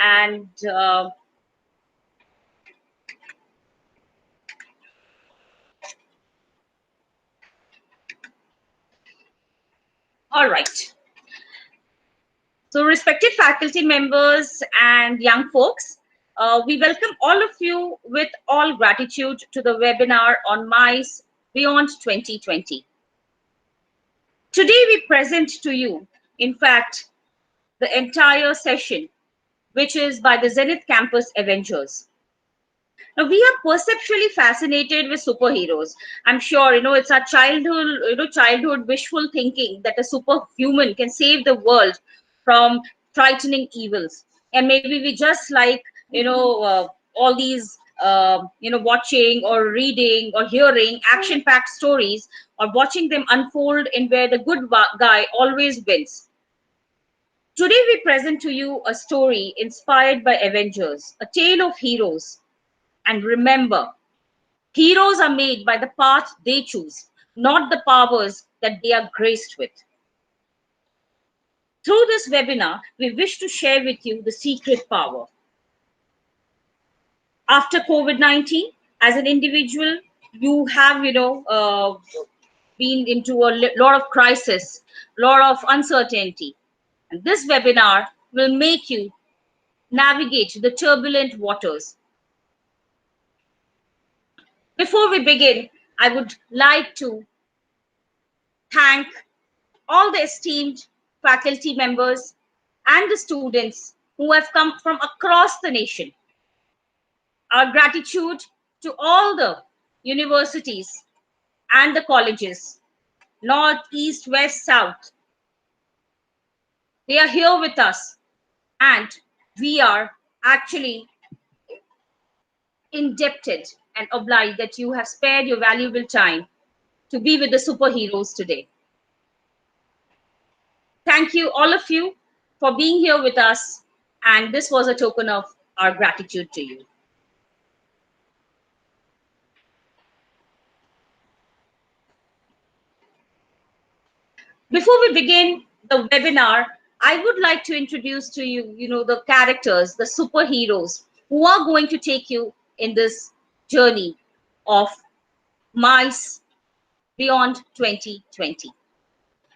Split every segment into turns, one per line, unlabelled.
And all right. So respected faculty members and young folks, we welcome all of you with all gratitude to the webinar on MICE Beyond 2020. Today we present to you, in fact, the entire session, which is by the Zenith Campus Avengers. Now, we are perceptually fascinated with superheroes. I'm sure, it's our childhood wishful thinking that a superhuman can save the world from frightening evils. And maybe we just like, all these, watching or reading or hearing action-packed stories or watching them unfold in where the good guy always wins. Today, we present to you a story inspired by Avengers, a tale of heroes. And remember, heroes are made by the path they choose, not the powers that they are graced with. Through this webinar, we wish to share with you the secret power. After COVID-19, as an individual, you have, been into a lot of crisis, lot of uncertainty. And this webinar will make you navigate the turbulent waters. Before we begin, I would like to thank all the esteemed faculty members and the students who have come from across the nation. Our gratitude to all the universities and the colleges, North, East, West, South. They are here with us, and we are actually indebted and obliged that you have spared your valuable time to be with the superheroes today. Thank you, all of you, for being here with us, and this was a token of our gratitude to you. Before we begin the webinar, I would like to introduce to you, the characters, the superheroes who are going to take you in this journey of MICE Beyond 2020.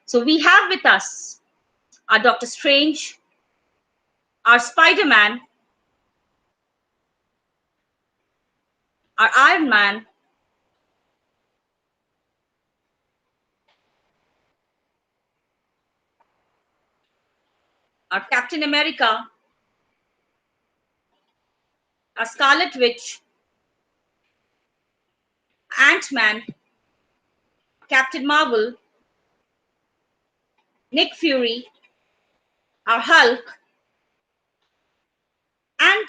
So we have with us our Dr. Strange, our Spider-Man, our Iron Man, our Captain America, our Scarlet Witch, Ant-Man, Captain Marvel, Nick Fury, our Hulk, and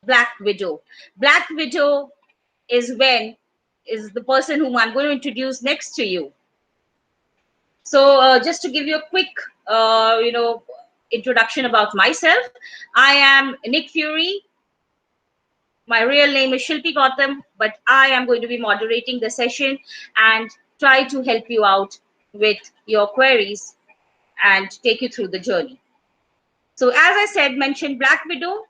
Black Widow. Black Widow is the person whom I'm going to introduce next to you. So just to give you a quick, introduction about myself, I am Nick Fury. My real name is Shilpi Gautam, but I am going to be moderating the session and try to help you out with your queries and take you through the journey. So as I said, mention Black Widow,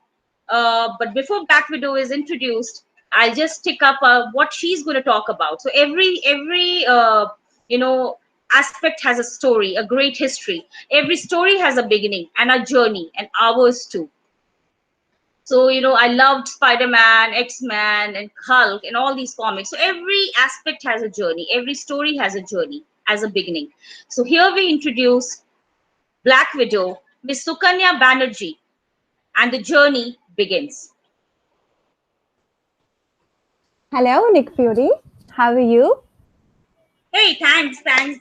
but before Black Widow is introduced, I'll just tick up what she's going to talk about. So every aspect has a story, a great history. Every story has a beginning and a journey, and ours too. So, I loved Spider-Man, X-Men, and Hulk, and all these comics. So every aspect has a journey. Every story has a journey as a beginning. So here we introduce Black Widow, Miss Sukanya Banerjee, and the journey begins.
Hello, Nick Fury. How are you?
Hey, thanks.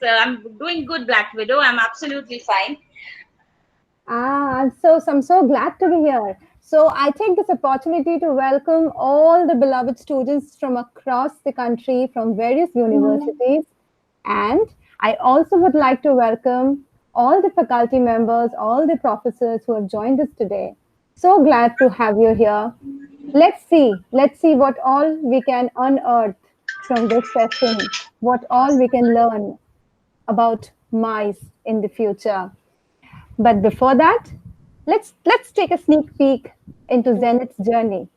I'm doing good, Black Widow. I'm absolutely fine.
I'm so glad to be here. So I take this opportunity to welcome all the beloved students from across the country, from various universities. And I also would like to welcome all the faculty members, all the professors who have joined us today. So glad to have you here. Let's see what all we can unearth from this session, what all we can learn about mice in the future. But before that, Let's take a sneak peek into Zenith's journey.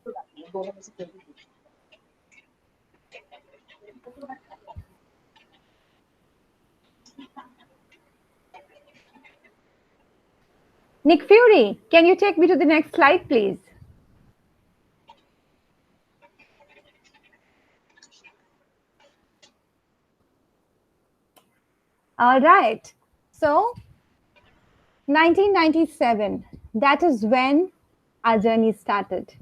Nick Fury, can you take me to the next slide, please? All right. So, 1997, that is when our journey started.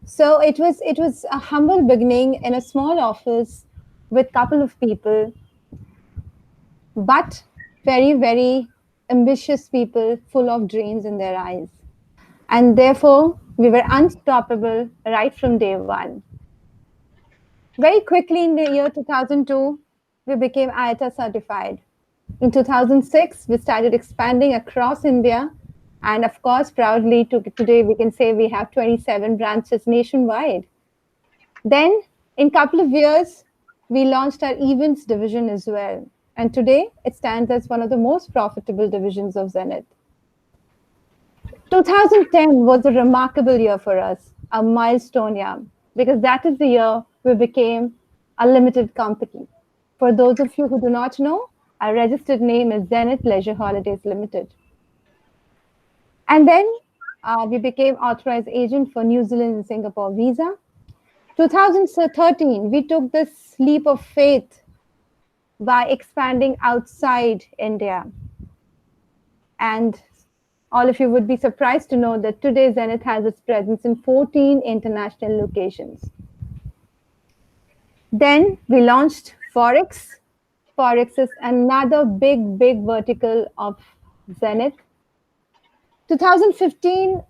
So it was a humble beginning in a small office with a couple of people, but very, very ambitious people full of dreams in their eyes. And therefore, we were unstoppable right from day one. Very quickly in the year 2002, we became IATA certified. In 2006, we started expanding across India. And of course, proudly today, we can say we have 27 branches nationwide. Then, in a couple of years, we launched our events division as well. And today, it stands as one of the most profitable divisions of Zenith. 2010 was a remarkable year for us, a milestone year, because that is the year we became a limited company. For those of you who do not know, our registered name is Zenith Leisure Holidays Limited. And then we became authorized agent for New Zealand and Singapore visa. 2013, we took this leap of faith by expanding outside India. And all of you would be surprised to know that today Zenith has its presence in 14 international locations. Then we launched Forex. Forex is another big vertical of Zenith. 2015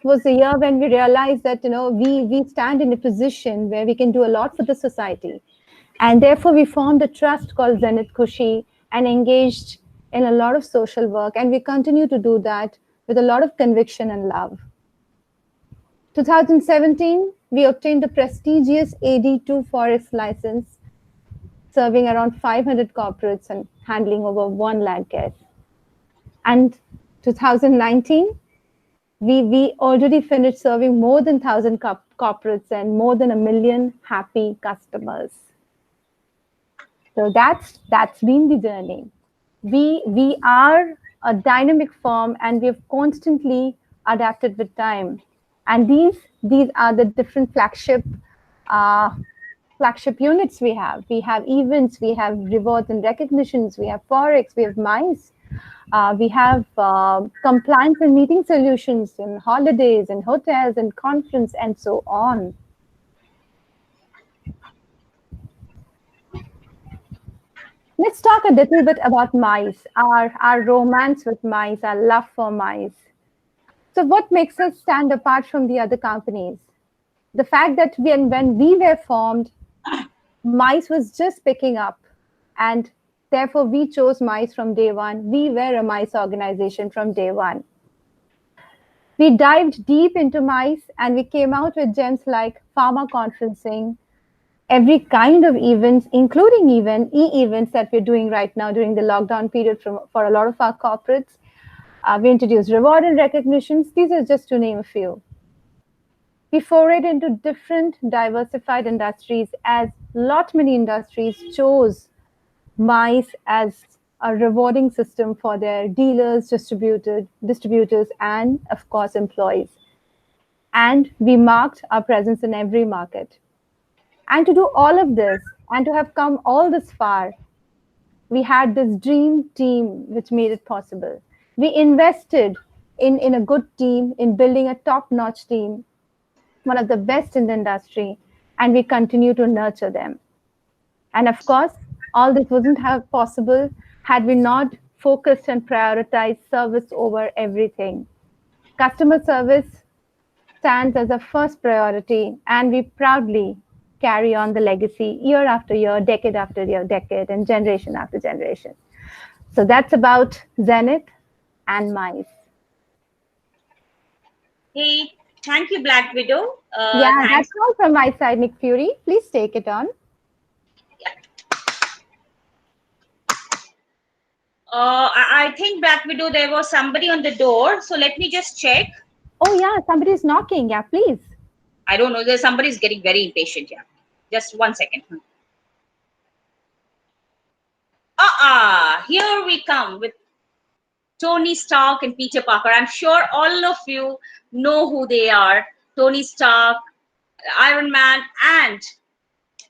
was the year when we realized that we stand in a position where we can do a lot for the society, and therefore we formed a trust called Zenith Kushi and engaged in a lot of social work, and we continue to do that with a lot of conviction and love. 2017, we obtained the prestigious AD2 Forex license, serving around 500 corporates and handling over 1 lakh guests. And 2019, we already finished serving more than 1,000 corporates and more than 1 million happy customers. So that's been the journey. We are a dynamic firm, and we've constantly adapted with time. And these are the different flagship units we have. We have events, we have rewards and recognitions, we have Forex, we have MICE. We have compliance and meeting solutions in holidays and hotels and conference and so on. Let's talk a little bit about MICE, our romance with MICE, our love for MICE. So what makes us stand apart from the other companies? The fact that when we were formed, MICE was just picking up, and therefore we chose MICE from day one. We were a MICE organization from day one. We dived deep into MICE, and we came out with gems like pharma conferencing, every kind of events, including even e-events that we're doing right now during the lockdown period for a lot of our corporates. We introduced reward and recognitions. These are just to name a few. We forayed into different diversified industries, as many industries chose MICE as a rewarding system for their dealers, distributors, and of course, employees. And we marked our presence in every market. And to do all of this and to have come all this far, we had this dream team which made it possible. We invested in a good team, in building a top-notch team, one of the best in the industry, and we continue to nurture them. And of course, all this wouldn't have possible had we not focused and prioritized service over everything. Customer service stands as a first priority, and we proudly carry on the legacy year after year, decade after year, decade, and generation after generation. So that's about Zenith and MICE.
Hey, thank you, Black Widow.
Yeah,
Thanks.
that's all from my side, Nick Fury. Please take it on.
I think Black Widow, there was somebody on the door. So let me just check.
Oh, yeah, somebody's knocking. Yeah, please.
I don't know. There's somebody's getting very impatient. Yeah. Just 1 second. Here we come with Tony Stark and Peter Parker. I'm sure all of you know who they are. Tony Stark, Iron Man, and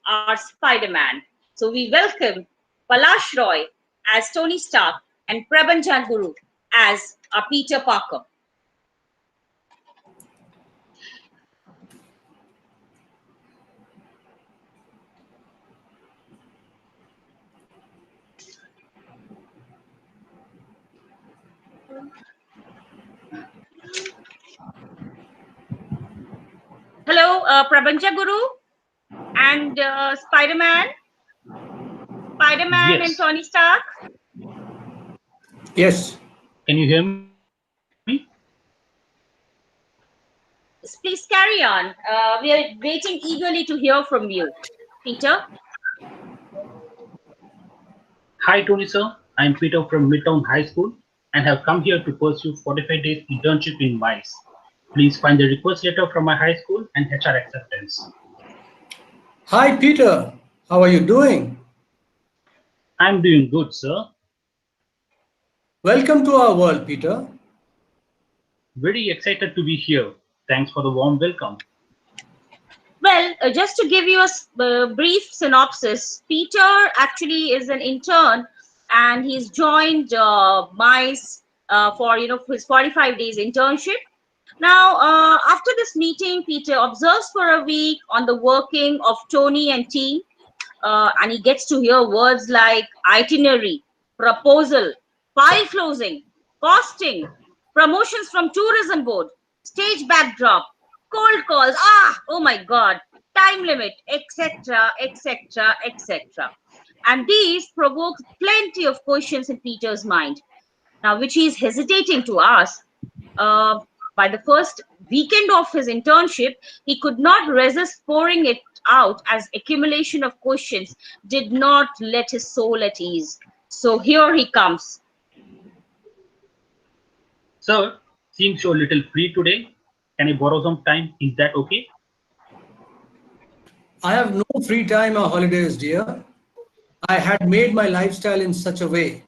our Spider-Man. So we welcome Palash Roy as Tony Stark and Prabhanjan Guru as Peter Parker. Hello, Prabhanjan Guru and Spider-Man and
Yes.
Tony Stark.
Yes.
Can you hear me?
Please carry on. We are waiting eagerly to hear from you, Peter.
Hi, Tony sir. I'm Peter from Midtown High School and have come here to pursue 45 days internship in MICE. Please find the request letter from my high school and HR acceptance.
Hi, Peter. How are you doing?
I'm doing good, sir.
Welcome to our world, Peter.
Very excited to be here. Thanks for the warm welcome.
Well, just to give you a brief synopsis, Peter actually is an intern, and he's joined MICE for his 45 days internship. Now, after this meeting, Peter observes for a week on the working of Tony and team, and he gets to hear words like itinerary, proposal, file closing, costing, promotions from tourism board, stage backdrop, cold calls, oh my god, time limit, etc., etc., etc. And these provoke plenty of questions in Peter's mind, now which he is hesitating to ask. uh, by the first weekend of his internship, he could not resist pouring it out as accumulation of questions did not let his soul at ease. So here he comes.
Sir, seems you're a little free today. Can I borrow some time? Is that okay?
I have no free time or holidays, dear. I had made my lifestyle in such a way.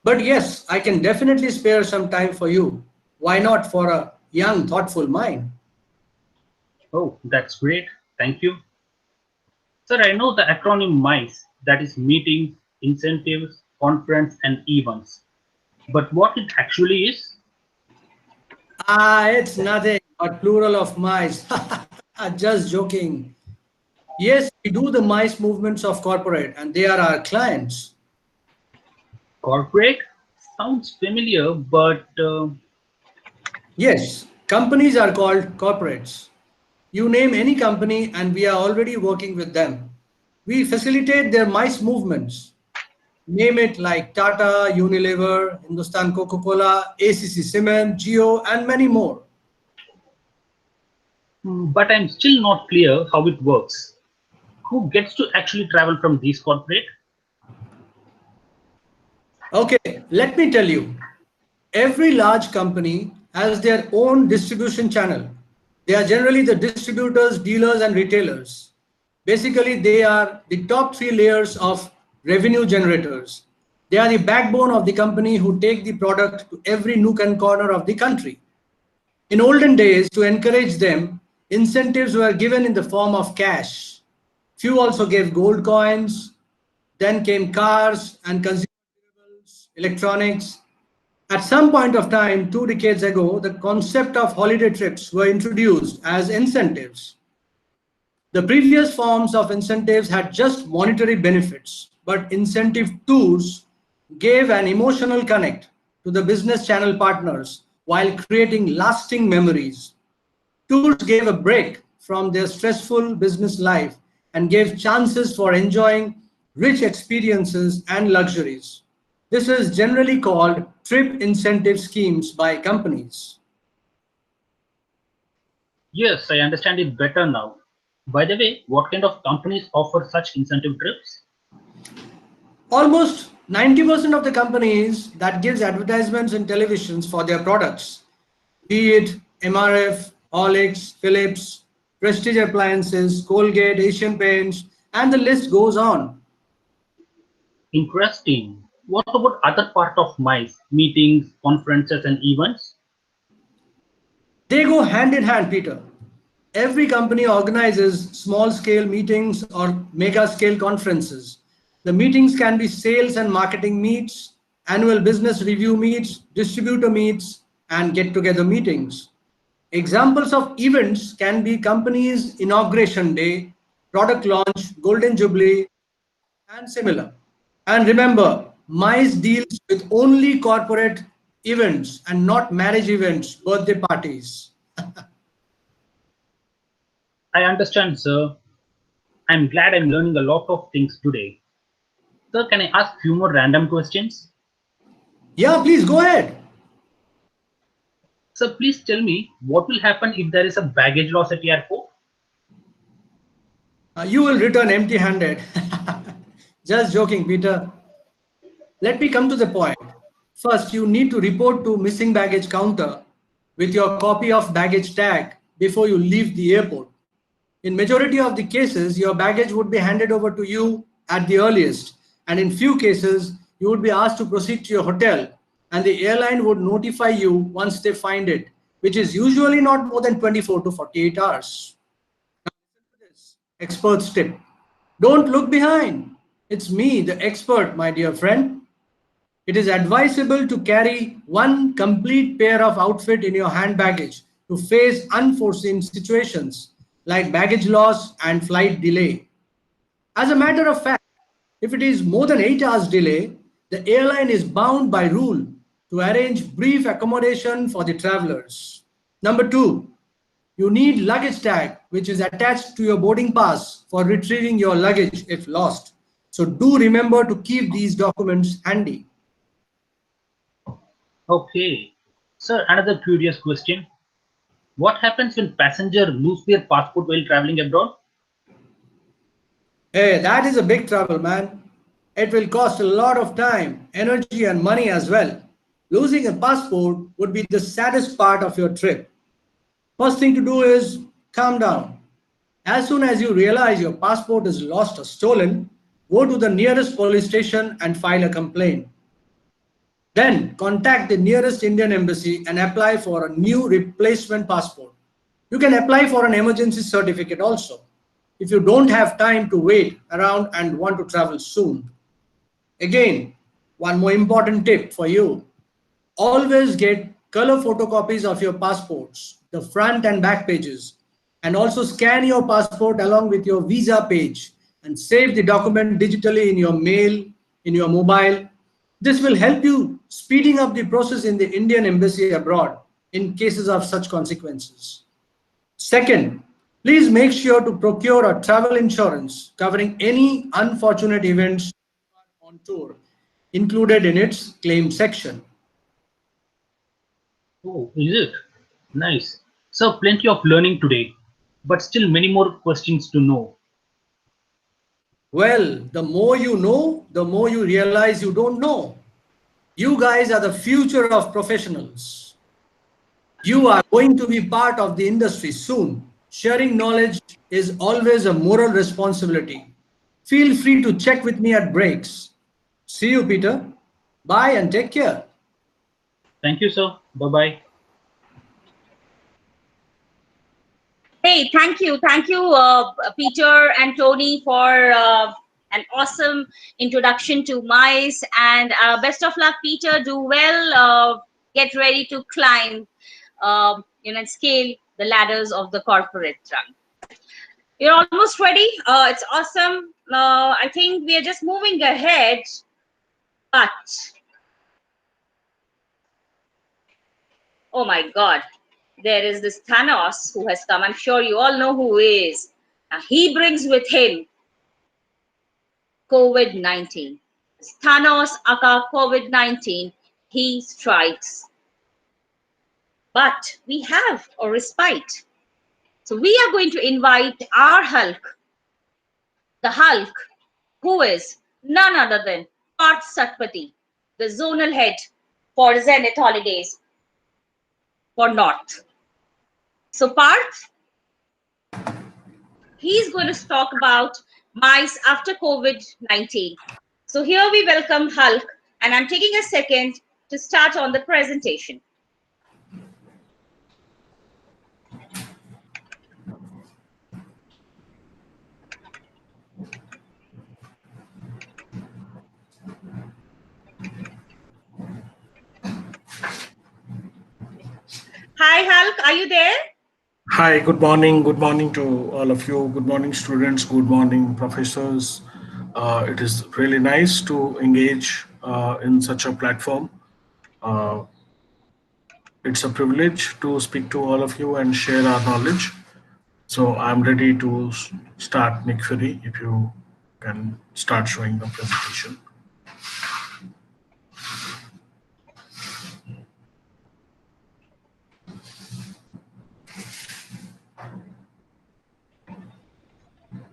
But yes, I can definitely spare some time for you. Why not for a young, thoughtful mind?
Oh, that's great. Thank you. Sir, I know the acronym MICE, that is meetings, incentives, conference, and events. But what it actually is?
It's nothing but plural of mice. Just joking. Yes, we do the mice movements of corporate and they are our clients.
Corporate? Sounds familiar, but
Yes, companies are called corporates. You name any company and we are already working with them. We facilitate their mice movements. Name it like Tata, Unilever, Hindustan Coca-Cola, ACC Cement, Geo, and many more.
but I'm still not clear how it works. Who gets to actually travel from these corporate?
Okay, let me tell you. Every large company has their own distribution channel. They are generally the distributors, dealers, and retailers. Basically, they are the top three layers of revenue generators. They are the backbone of the company who take the product to every nook and corner of the country. In olden days, to encourage them, incentives were given in the form of cash. Few also gave gold coins. Then came cars and consumer durables, electronics. At some point of time, 2 decades ago, the concept of holiday trips were introduced as incentives. The previous forms of incentives had just monetary benefits, but incentive tours gave an emotional connect to the business channel partners while creating lasting memories. Tours gave a break from their stressful business life and gave chances for enjoying rich experiences and luxuries. This is generally called trip incentive schemes by companies.
Yes, I understand it better now. By the way, what kind of companies offer such incentive trips?
Almost 90% of the companies that gives advertisements in televisions for their products, be it MRF, Horlicks, Philips, Prestige Appliances, Colgate, Asian Paints, and the list goes on.
Interesting. What about other part of MICE, meetings, conferences, and events?
They go hand in hand, Peter. Every company organizes small scale meetings or mega scale conferences. The meetings can be sales and marketing meets, annual business review meets, distributor meets, and get together meetings. Examples of events can be company's inauguration day, product launch, golden jubilee, and similar. And remember, MICE deals with only corporate events and not marriage events, birthday parties.
I understand, sir. I'm glad I'm learning a lot of things today. Sir, can I ask few more random questions?
Yeah, please go ahead.
Sir, please tell me what will happen if there is a baggage loss at airport?
You will return empty handed. Just joking, Peter. Let me come to the point. First, you need to report to missing baggage counter with your copy of baggage tag before you leave the airport. In majority of the cases, your baggage would be handed over to you at the earliest, and in few cases, you would be asked to proceed to your hotel, and the airline would notify you once they find it, which is usually not more than 24 to 48 hours. Expert's tip. Don't look behind. It's me, the expert, my dear friend. It is advisable to carry one complete pair of outfit in your hand baggage to face unforeseen situations like baggage loss and flight delay. As a matter of fact, if it is more than 8 hours delay, the airline is bound by rule to arrange brief accommodation for the travelers. Number two, you need luggage tag, which is attached to your boarding pass for retrieving your luggage if lost. So do remember to keep these documents handy.
Okay. Sir, another curious question. What happens when passengers lose their passport while traveling abroad?
Hey, that is a big trouble, man. It will cost a lot of time, energy, and money as well. Losing a passport would be the saddest part of your trip. First thing to do is calm down. As soon as you realize your passport is lost or stolen, go to the nearest police station and file a complaint. Then contact the nearest Indian embassy and apply for a new replacement passport. You can apply for an emergency certificate also if you don't have time to wait around and want to travel soon. Again, one more important tip for you. Always get color photocopies of your passports, the front and back pages, and also scan your passport along with your visa page and save the document digitally in your mail, in your mobile. This will help you speeding up the process in the Indian embassy abroad in cases of such consequences. Second, please make sure to procure a travel insurance covering any unfortunate events on tour included in its claim section.
Oh, is it? Nice. Sir, plenty of learning today, but still many more questions to know.
Well, the more you know, the more you realize you don't know. You guys are the future of professionals. You are going to be part of the industry soon. Sharing knowledge is always a moral responsibility. Feel free to check with me at breaks. See you, Peter. Bye and take care.
Thank you, sir. Bye-bye.
Hey, thank you, Peter and Tony, for an awesome introduction to mice. And best of luck, Peter. Do well. Get ready to climb, and scale the ladders of the corporate run. You're almost ready. It's awesome. I think we are just moving ahead, but oh my God, there is this Thanos who has come. I'm sure you all know who he is. He brings with him COVID-19. Thanos aka COVID-19, he strikes. But we have a respite. So we are going to invite our Hulk, the Hulk, who is none other than Parth Satpathy, the zonal head for Zenith Holidays for North. So Parth, he's going to talk about mice after COVID-19. So here we welcome Hulk, and I'm taking a second to start on the presentation. Hi, Hulk, are you there?
Hi, good morning. Good morning to all of you. Good morning, students. Good morning, professors. It is really nice to engage in such a platform. Uh, it's a privilege to speak to all of you and share our knowledge. So I'm ready to start, Nick Fury, if you can start showing the presentation.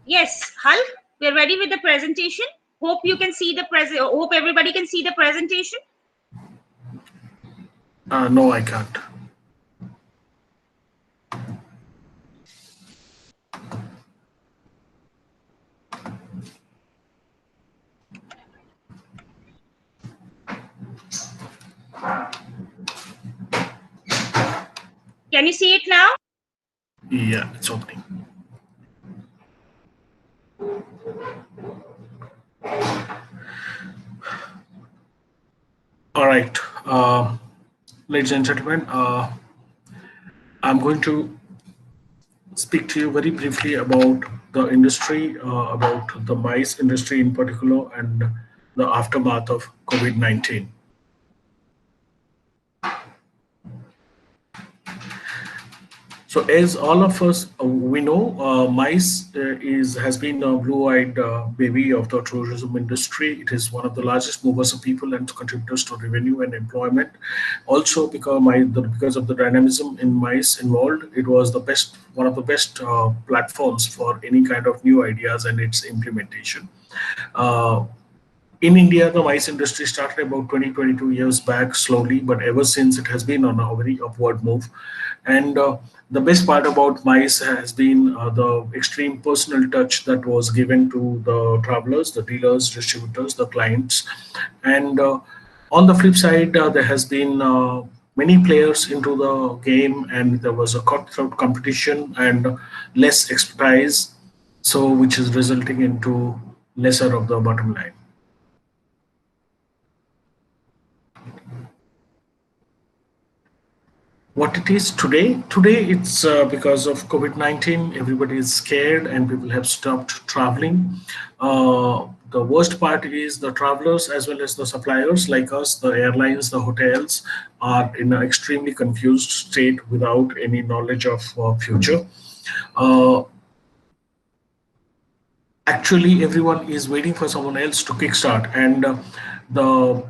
Yes, Hulk, we're ready with the presentation. Hope you can see the hope everybody can see the presentation.
No, I can't.
Can you see it now?
Yeah, it's opening. All right, ladies and gentlemen, I'm going to speak to you very briefly about the industry, about the mice industry in particular, and the aftermath of COVID-19. So, as all of us we know, mice has been a blue-eyed baby of the tourism industry. It is one of the largest movers of people and contributors to revenue and employment. Also, because of the dynamism in mice involved, it was one of the best platforms for any kind of new ideas and its implementation. Uh, in India, the mice industry started about 20, 22 years back slowly, but ever since it has been on a very upward move. And the best part about mice has been the extreme personal touch that was given to the travelers, the dealers, distributors, the clients. And on the flip side, there has been many players into the game, and there was a cutthroat competition and less expertise, so which is resulting into lesser of the bottom line. What it is today? Today, it's because of COVID-19, everybody is scared and people have stopped traveling. The worst part is the travelers as well as the suppliers like us, the airlines, the hotels are in an extremely confused state without any knowledge of future. Uh, Actually, everyone is waiting for someone else to kickstart, and the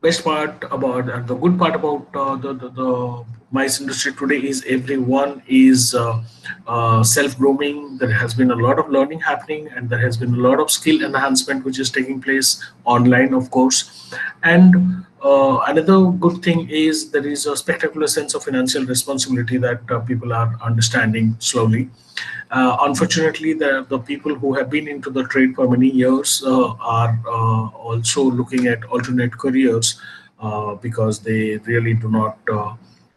best part about the good part about the mice industry today is everyone is self grooming. There has been a lot of learning happening, and there has been a lot of skill enhancement which is taking place online, of course. And another good thing is there is a spectacular sense of financial responsibility that people are understanding slowly. Unfortunately, the people who have been into the trade for many years are also looking at alternate careers because they really do not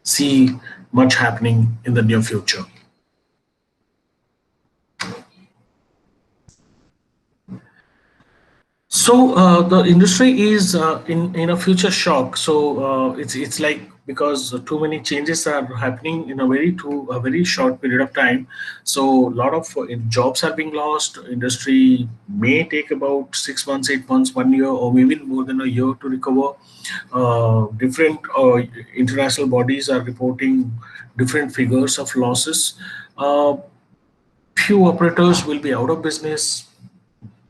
see much happening in the near future. So the industry is in a future shock. So it's like because too many changes are happening in a very short period of time. So a lot of jobs are being lost. Industry may take about 6 months, 8 months, 1 year, or maybe more than a year to recover. Different international bodies are reporting different figures of losses. Uh, Few operators will be out of business,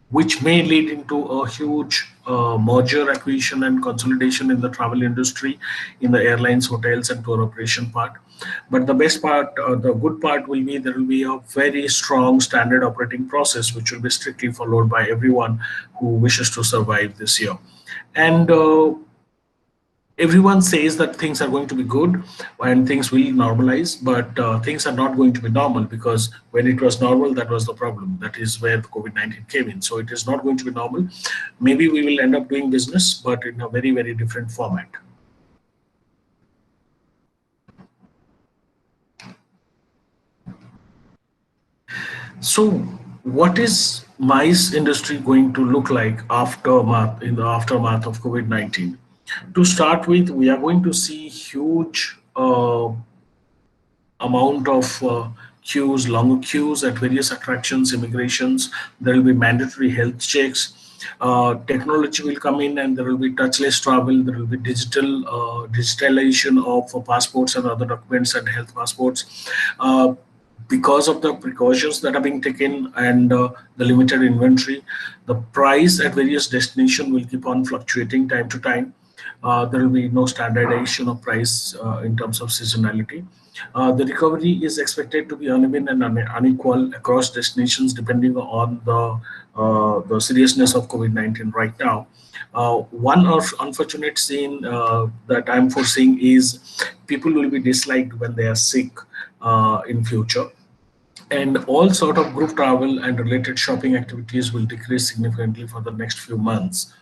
which may lead into a huge merger, acquisition, and consolidation in the travel industry, in the airlines, hotels, and tour operation part. But the best part, the good part will be there will be a very strong standard operating process, which will be strictly followed by everyone who wishes to survive this year. And everyone says that things are going to be good and things will normalize, but things are not going to be normal, because when it was normal, that was the problem. That is where the COVID-19 came in. So it is not going to be normal. Maybe we will end up doing business, but in a very, very different format. So, what is mice industry going to look like aftermath in the aftermath of COVID-19? To start with, we are going to see huge amount of queues, longer queues at various attractions, immigrations. There will be mandatory health checks. Technology will come in, and there will be touchless travel. There will be digitalization of passports and other documents and health passports. Because of the precautions that are being taken and the limited inventory, the price at various destinations will keep on fluctuating time to time. There will be no standardization of price in terms of seasonality. The recovery is expected to be uneven and unequal across destinations depending on the seriousness of COVID-19 right now. One of unfortunate scene that I'm foreseeing is people will be disliked when they are sick in future, and all sort of group travel and related shopping activities will decrease significantly for the next few months.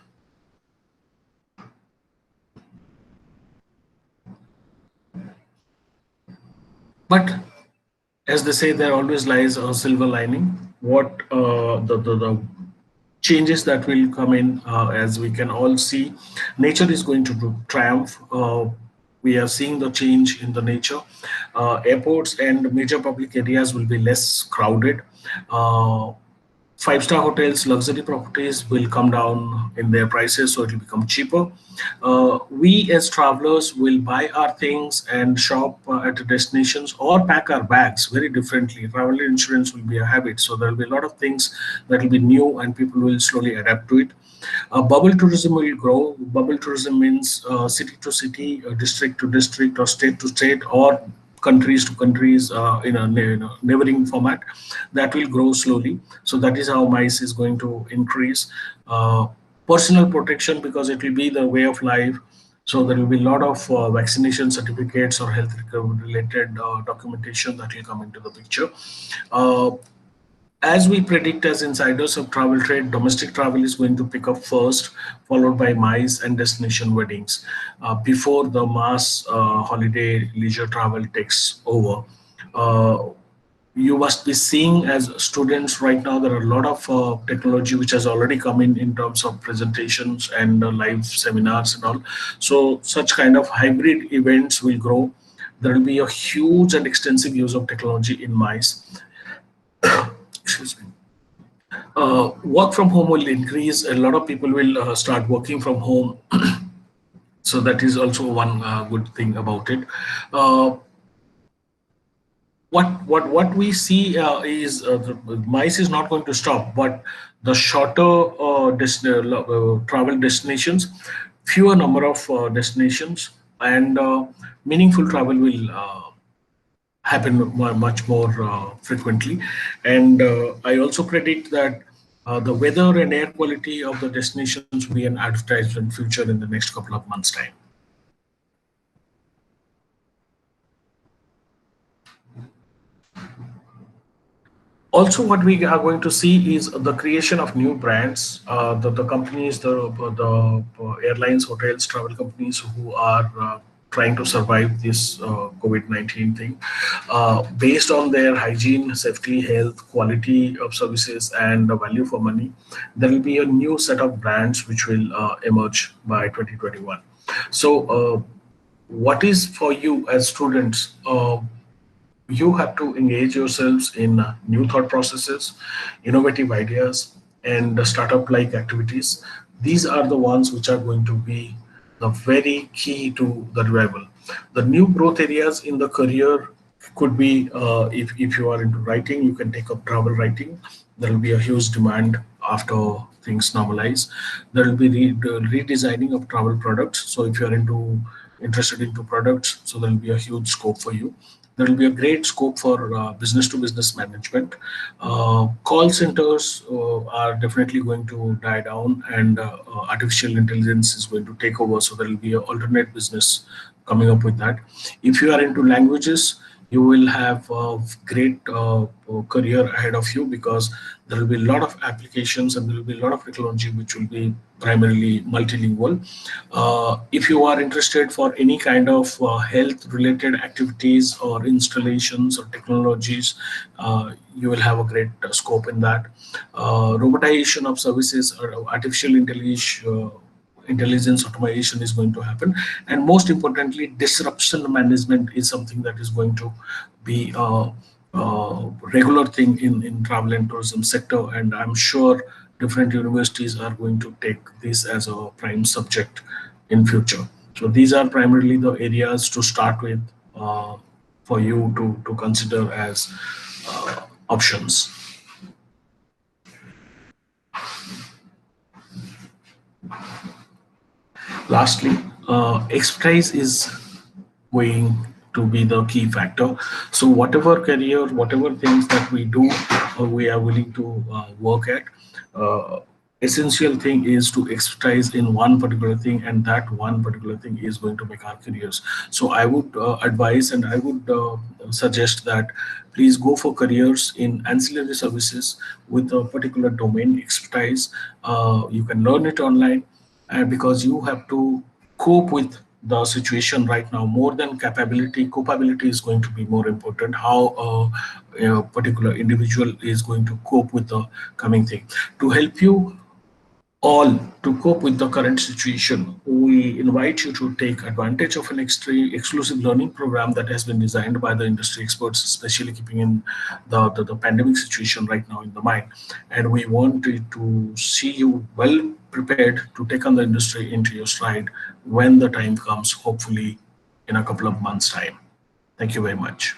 But as they say, there always lies a silver lining. What the changes that will come in, as we can all see, nature is going to triumph. We are seeing the change in the nature. Airports and major public areas will be less crowded. Uh, Five-star hotels, luxury properties will come down in their prices, so it will become cheaper. We as travelers will buy our things and shop at the destinations or pack our bags very differently. Travel insurance will be a habit, so there will be a lot of things that will be new, and people will slowly adapt to it. Bubble tourism will grow. Bubble tourism means city to city, district to district, or state to state, or countries to countries in a neighboring format. That will grow slowly. So that is how MICE is going to increase. Uh, Personal protection, because it will be the way of life. So there will be a lot of vaccination certificates or health related documentation that will come into the picture. Uh, as we predict as insiders of travel trade, domestic travel is going to pick up first, followed by MICE and destination weddings, before the mass holiday leisure travel takes over. Uh, you must be seeing as students right now, there are a lot of technology which has already come in terms of presentations and live seminars and all. So such kind of hybrid events will grow. There will be a huge and extensive use of technology in MICE. Excuse me. Work from home will increase. A lot of people will start working from home. So that is also one good thing about it. Uh, what we see is the MICE is not going to stop, but the shorter travel destinations, fewer number of destinations, and meaningful travel will happen much more frequently. And I also predict that the weather and air quality of the destinations will be an advertisement future in the next couple of months' time. Also, what we are going to see is the creation of new brands. The companies, the airlines, hotels, travel companies who are trying to survive this COVID-19 thing, based on their hygiene, safety, health, quality of services, and the value for money, there will be a new set of brands which will emerge by 2021. So, what is for you as students? You have to engage yourselves in new thought processes, innovative ideas, and startup like activities. These are the ones which are going to be the very key to the revival. The new growth areas in the career could be, if you are into writing, you can take up travel writing. There will be a huge demand after things normalize. There will be redesigning of travel products. So if you are interested into products, so there will be a huge scope for you. There will be a great scope for business to business management. Call centers are definitely going to die down, and artificial intelligence is going to take over. So there will be an alternate business coming up with that. If you are into languages, you will have a great career ahead of you, because there will be a lot of applications and there will be a lot of technology which will be primarily multilingual. If you are interested for any kind of health related activities or installations or technologies, you will have a great scope in that. Robotization of services or artificial intelligence automation is going to happen, and most importantly disruption management is something that is going to be a regular thing in travel and tourism sector, and I'm sure different universities are going to take this as a prime subject in future. So these are primarily the areas to start with, uh, for you to consider as options. Lastly, expertise is going to be the key factor. So whatever career, whatever things that we do, we are willing to work at. Uh, Essential thing is to expertise in one particular thing, and that one particular thing is going to make our careers. So I would advise and I would suggest that please go for careers in ancillary services with a particular domain expertise. You can learn it online, and because you have to cope with the situation right now more than capability is going to be more important. How a particular individual is going to cope with the coming thing. To help you all to cope with the current situation, we invite you to take advantage of an exclusive learning program that has been designed by the industry experts, especially keeping in the pandemic situation right now in the mind. And we want to see you well prepared to take on the industry into your stride when the time comes, hopefully in a couple of months' time. Thank you very much.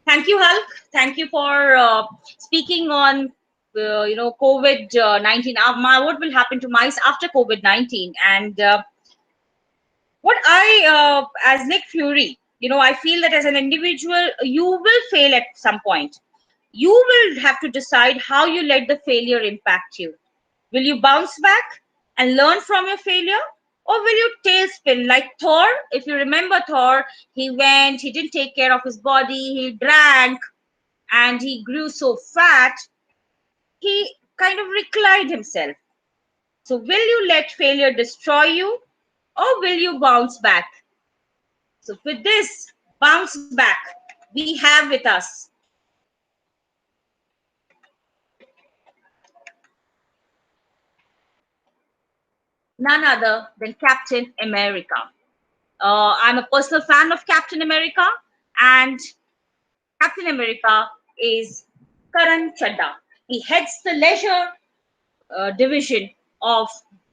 Thank you, Hulk. Thank you for speaking on COVID 19. What will happen to mice after COVID 19? And what as Nick Fury, I feel that as an individual, you will fail at some point. You will have to decide how you let the failure impact you. Will you bounce back and learn from your failure? Or will you tailspin like Thor? If you remember Thor, he didn't take care of his body, he drank, and he grew so fat, he kind of reclined himself. So, will you let failure destroy you, or will you bounce back? So, with this bounce back, we have with us none other than Captain America. I'm a personal fan of Captain America, and Captain America is Karan Chadda. He heads the leisure division of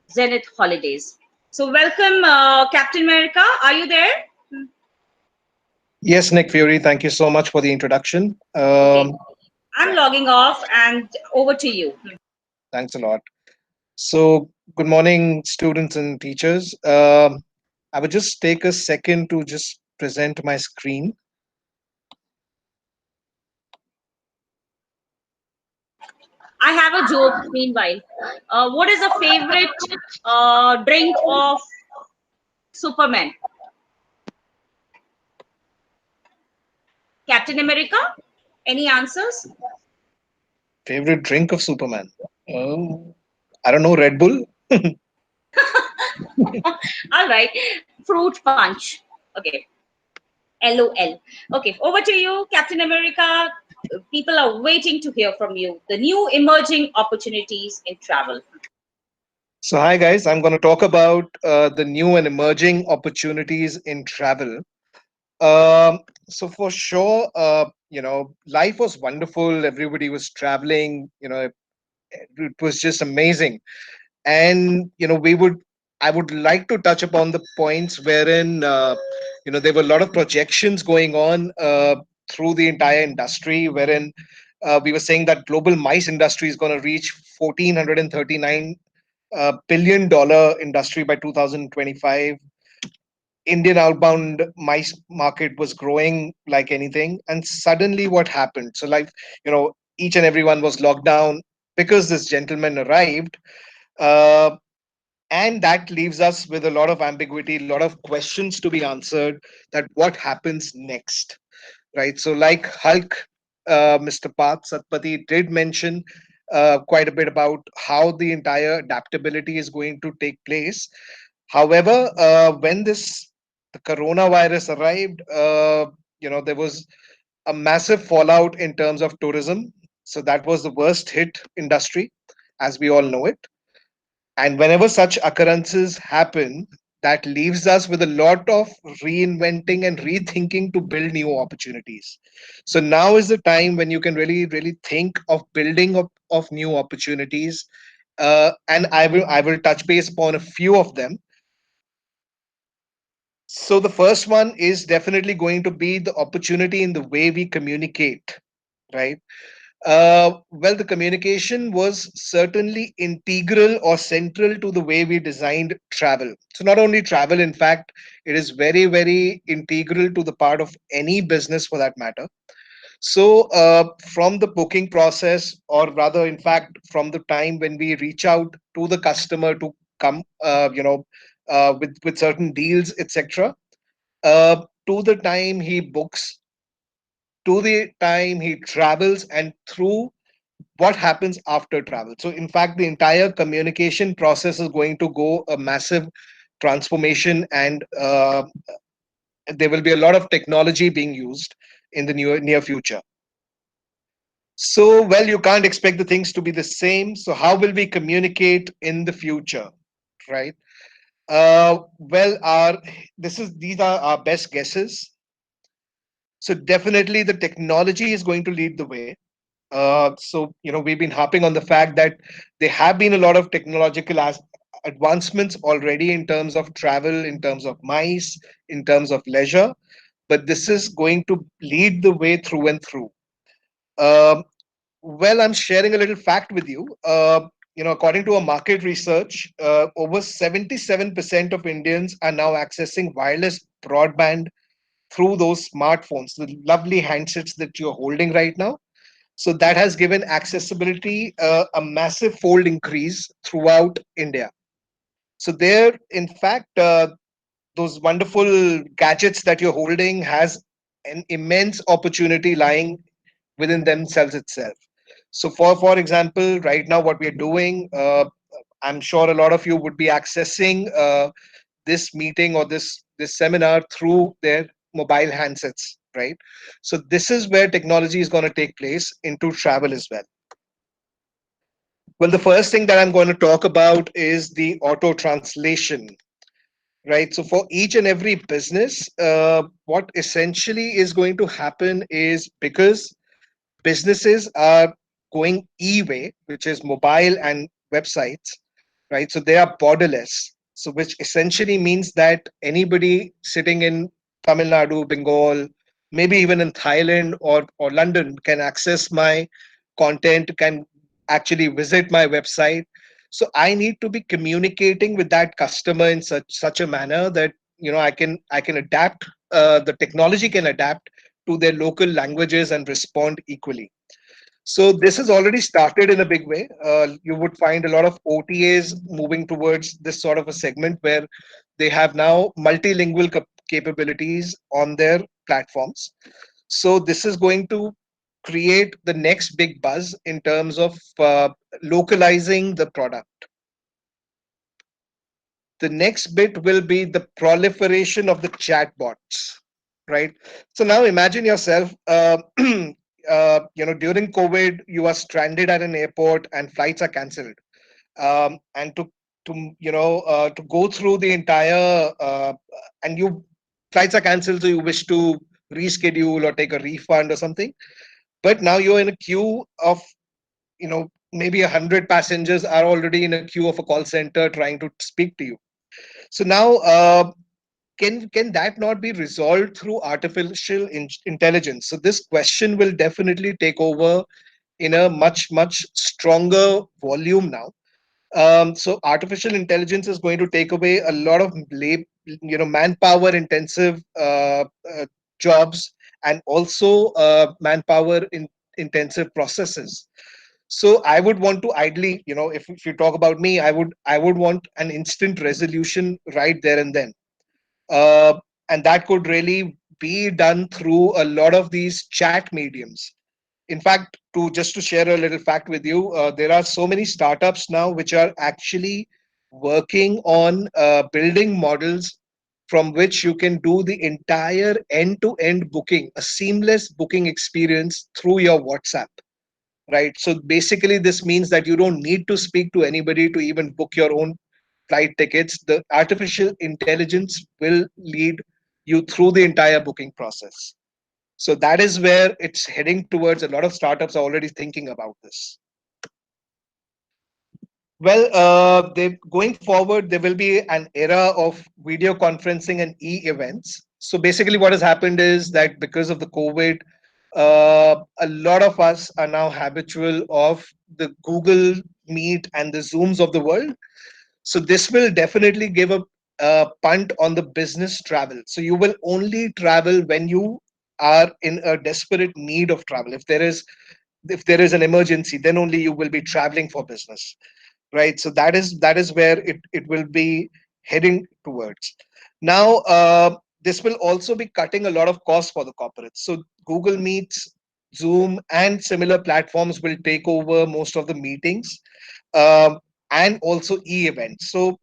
Zenith Holidays. So, welcome, Captain America. Are you there?
Yes, Nick Fury, thank you so much for the introduction.
Okay. I'm logging off and over to you.
Thanks a lot. So, good morning, students and teachers. I would just take a second to just present my screen.
I have a joke meanwhile. What is a favorite drink of Superman? Captain America? Any answers?
Favorite drink of Superman? I don't know, Red Bull?
All right. Fruit punch. Okay. LOL. Okay. Over to you, Captain America. People are waiting to hear from you. The new emerging opportunities in travel.
So, hi guys, I'm going to talk about the new and emerging opportunities in travel. So, for sure, life was wonderful. Everybody was traveling. It was just amazing. And I would like to touch upon the points wherein there were a lot of projections going on through the entire industry, wherein we were saying that global mice industry is going to reach 1439 billion-dollar industry by 2025. Indian outbound mice market was growing like anything, and suddenly what happened? So, like, each and everyone was locked down because this gentleman arrived, uh, and that leaves us with a lot of ambiguity, a lot of questions to be answered. That what happens next, right? So, like Hulk, Mr. Parth Satpathy did mention quite a bit about how the entire adaptability is going to take place. However, when this the coronavirus arrived, there was a massive fallout in terms of tourism. So that was the worst hit industry, as we all know it. And whenever such occurrences happen, that leaves us with a lot of reinventing and rethinking to build new opportunities. So now is the time when you can really, really think of building of new opportunities. And I will touch base upon a few of them. So the first one is definitely going to be the opportunity in the way we communicate, right? Well, the communication was certainly integral or central to the way we designed travel. So not only travel, in fact, it is very, very integral to the part of any business for that matter. So from the booking process, or rather, in fact, from the time when we reach out to the customer to come, with certain deals, etc., to the time he books, to the time he travels, and through what happens after travel. So, in fact, the entire communication process is going to go a massive transformation, and there will be a lot of technology being used in the near future. So, well, you can't expect the things to be the same. So, how will we communicate in the future, right? Well, our this is these are our best guesses. So, definitely, the technology is going to lead the way. So, we've been harping on the fact that there have been a lot of technological advancements already in terms of travel, in terms of mice, in terms of leisure, but this is going to lead the way through and through. Um, well, I'm sharing a little fact with you. According to a market research, over 77% of Indians are now accessing wireless broadband through those smartphones, the lovely handsets that you're holding right now. So that has given accessibility a massive fold increase throughout India. So there, in fact, those wonderful gadgets that you're holding has an immense opportunity lying within themselves itself. So for example, right now what we are doing, I'm sure a lot of you would be accessing this meeting or this seminar through their mobile handsets, right? So this is where technology is going to take place into travel as well. Well, the first thing that I'm going to talk about is the auto translation, right? So for each and every business, what essentially is going to happen is, because businesses are going e-way, which is mobile and websites, right? So they are borderless. So which essentially means that anybody sitting in Tamil Nadu, Bengal, maybe even in Thailand or London can access my content, can actually visit my website. So I need to be communicating with that customer in such a manner that I can adapt. The technology can adapt to their local languages and respond equally. So this has already started in a big way. You would find a lot of OTAs moving towards this sort of a segment where they have now multilingual capabilities on their platforms. So this is going to create the next big buzz in terms of localizing the product. The next bit will be the proliferation of the chatbots, right? So now imagine yourself, during COVID, you are stranded at an airport and flights are cancelled. And to go through the entire and you flights are cancelled, so you wish to reschedule or take a refund or something. But now you're in a queue of, maybe 100 passengers are already in a queue of a call center trying to speak to you. So now, can that not be resolved through artificial intelligence? So this question will definitely take over in a much stronger volume now. So artificial intelligence is going to take away a lot of manpower intensive jobs, and also manpower intensive processes. So I would want to ideally, if you talk about me, I would want an instant resolution right there and then. uh, and that could really be done through a lot of these chat mediums. In fact, to share a little fact with you, there are so many startups now which are actually working on building models from which you can do the entire end-to-end booking, a seamless booking experience through your WhatsApp. Right. So basically, this means that you don't need to speak to anybody to even book your own flight tickets. The artificial intelligence will lead you through the entire booking process. So that is where it's heading towards. A lot of startups are already thinking about this. Well, going forward, there will be an era of video conferencing and e-events. So basically, what has happened is that because of the COVID, a lot of us are now habitual of the Google Meet and the Zooms of the world. So this will definitely give a punt on the business travel. So you will only travel when you are in a desperate need of travel. If there is an emergency, then only you will be traveling for business, right? So that is where it will be heading towards. Now, this will also be cutting a lot of costs for the corporates. So Google Meets, Zoom, and similar platforms will take over most of the meetings, um, and also e-events. So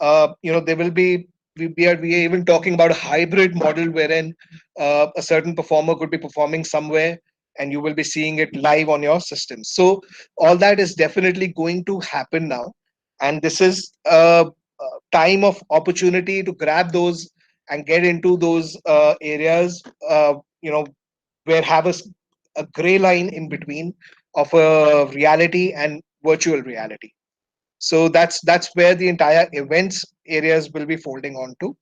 there will be we are even talking about a hybrid model wherein a certain performer could be performing somewhere and you will be seeing it live on your system. So all that is definitely going to happen now, and this is a time of opportunity to grab those and get into those areas, where have a gray line in between of a reality and virtual reality. So that's where the entire events areas will be folding onto.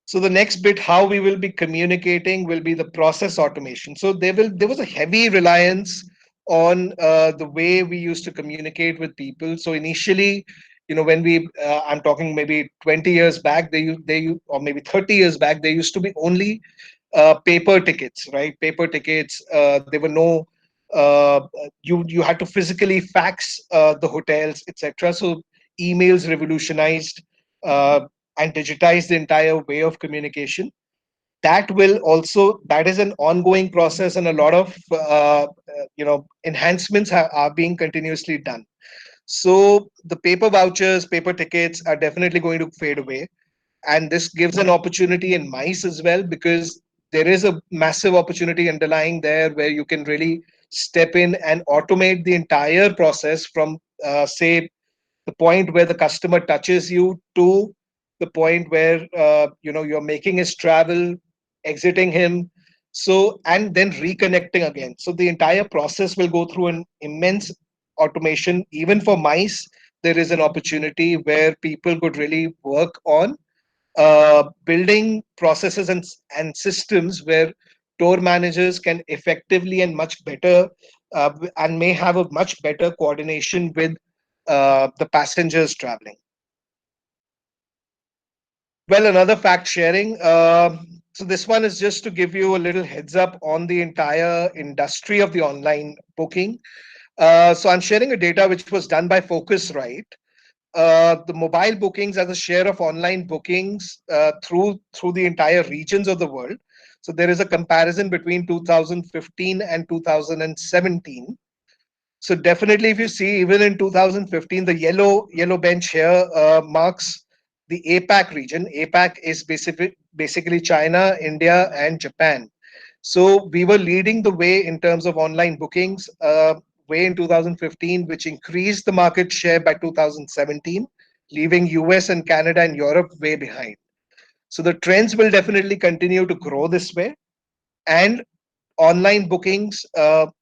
So the next bit, how we will be communicating, will be the process automation. So there was a heavy reliance on the way we used to communicate with people. So initially, when I'm talking maybe 20 years back, or maybe 30 years back, there used to be only paper tickets, right? Paper tickets. There were no. You had to physically fax the hotels, etc. So emails revolutionized uh, and digitized the entire way of communication. That is an ongoing process, and a lot of enhancements are being continuously done. So the paper vouchers, paper tickets are definitely going to fade away, and this gives an opportunity in mice as well, because there is a massive opportunity underlying there where you can really step in and automate the entire process from say the point where the customer touches you to the point where you're making his travel, exiting him, so and then reconnecting again. So the entire process will go through an immense automation. Even for mice, there is an opportunity where people could really work on building processes and systems where tour managers can effectively and much better and may have a much better coordination with the passengers traveling. Well, another fact sharing. So this one is just to give you a little heads up on the entire industry of the online booking. So I'm sharing a data which was done by Focusrite. The mobile bookings as a share of online bookings through the entire regions of the world. So there is a comparison between 2015 and 2017. So definitely, if you see, even in 2015, the yellow bench here marks the APAC region. APAC is basically China, India, and Japan. So we were leading the way in terms of online bookings way in 2015, which increased the market share by 2017, leaving US and Canada and Europe way behind. So the trends will definitely continue to grow this way, and online bookings,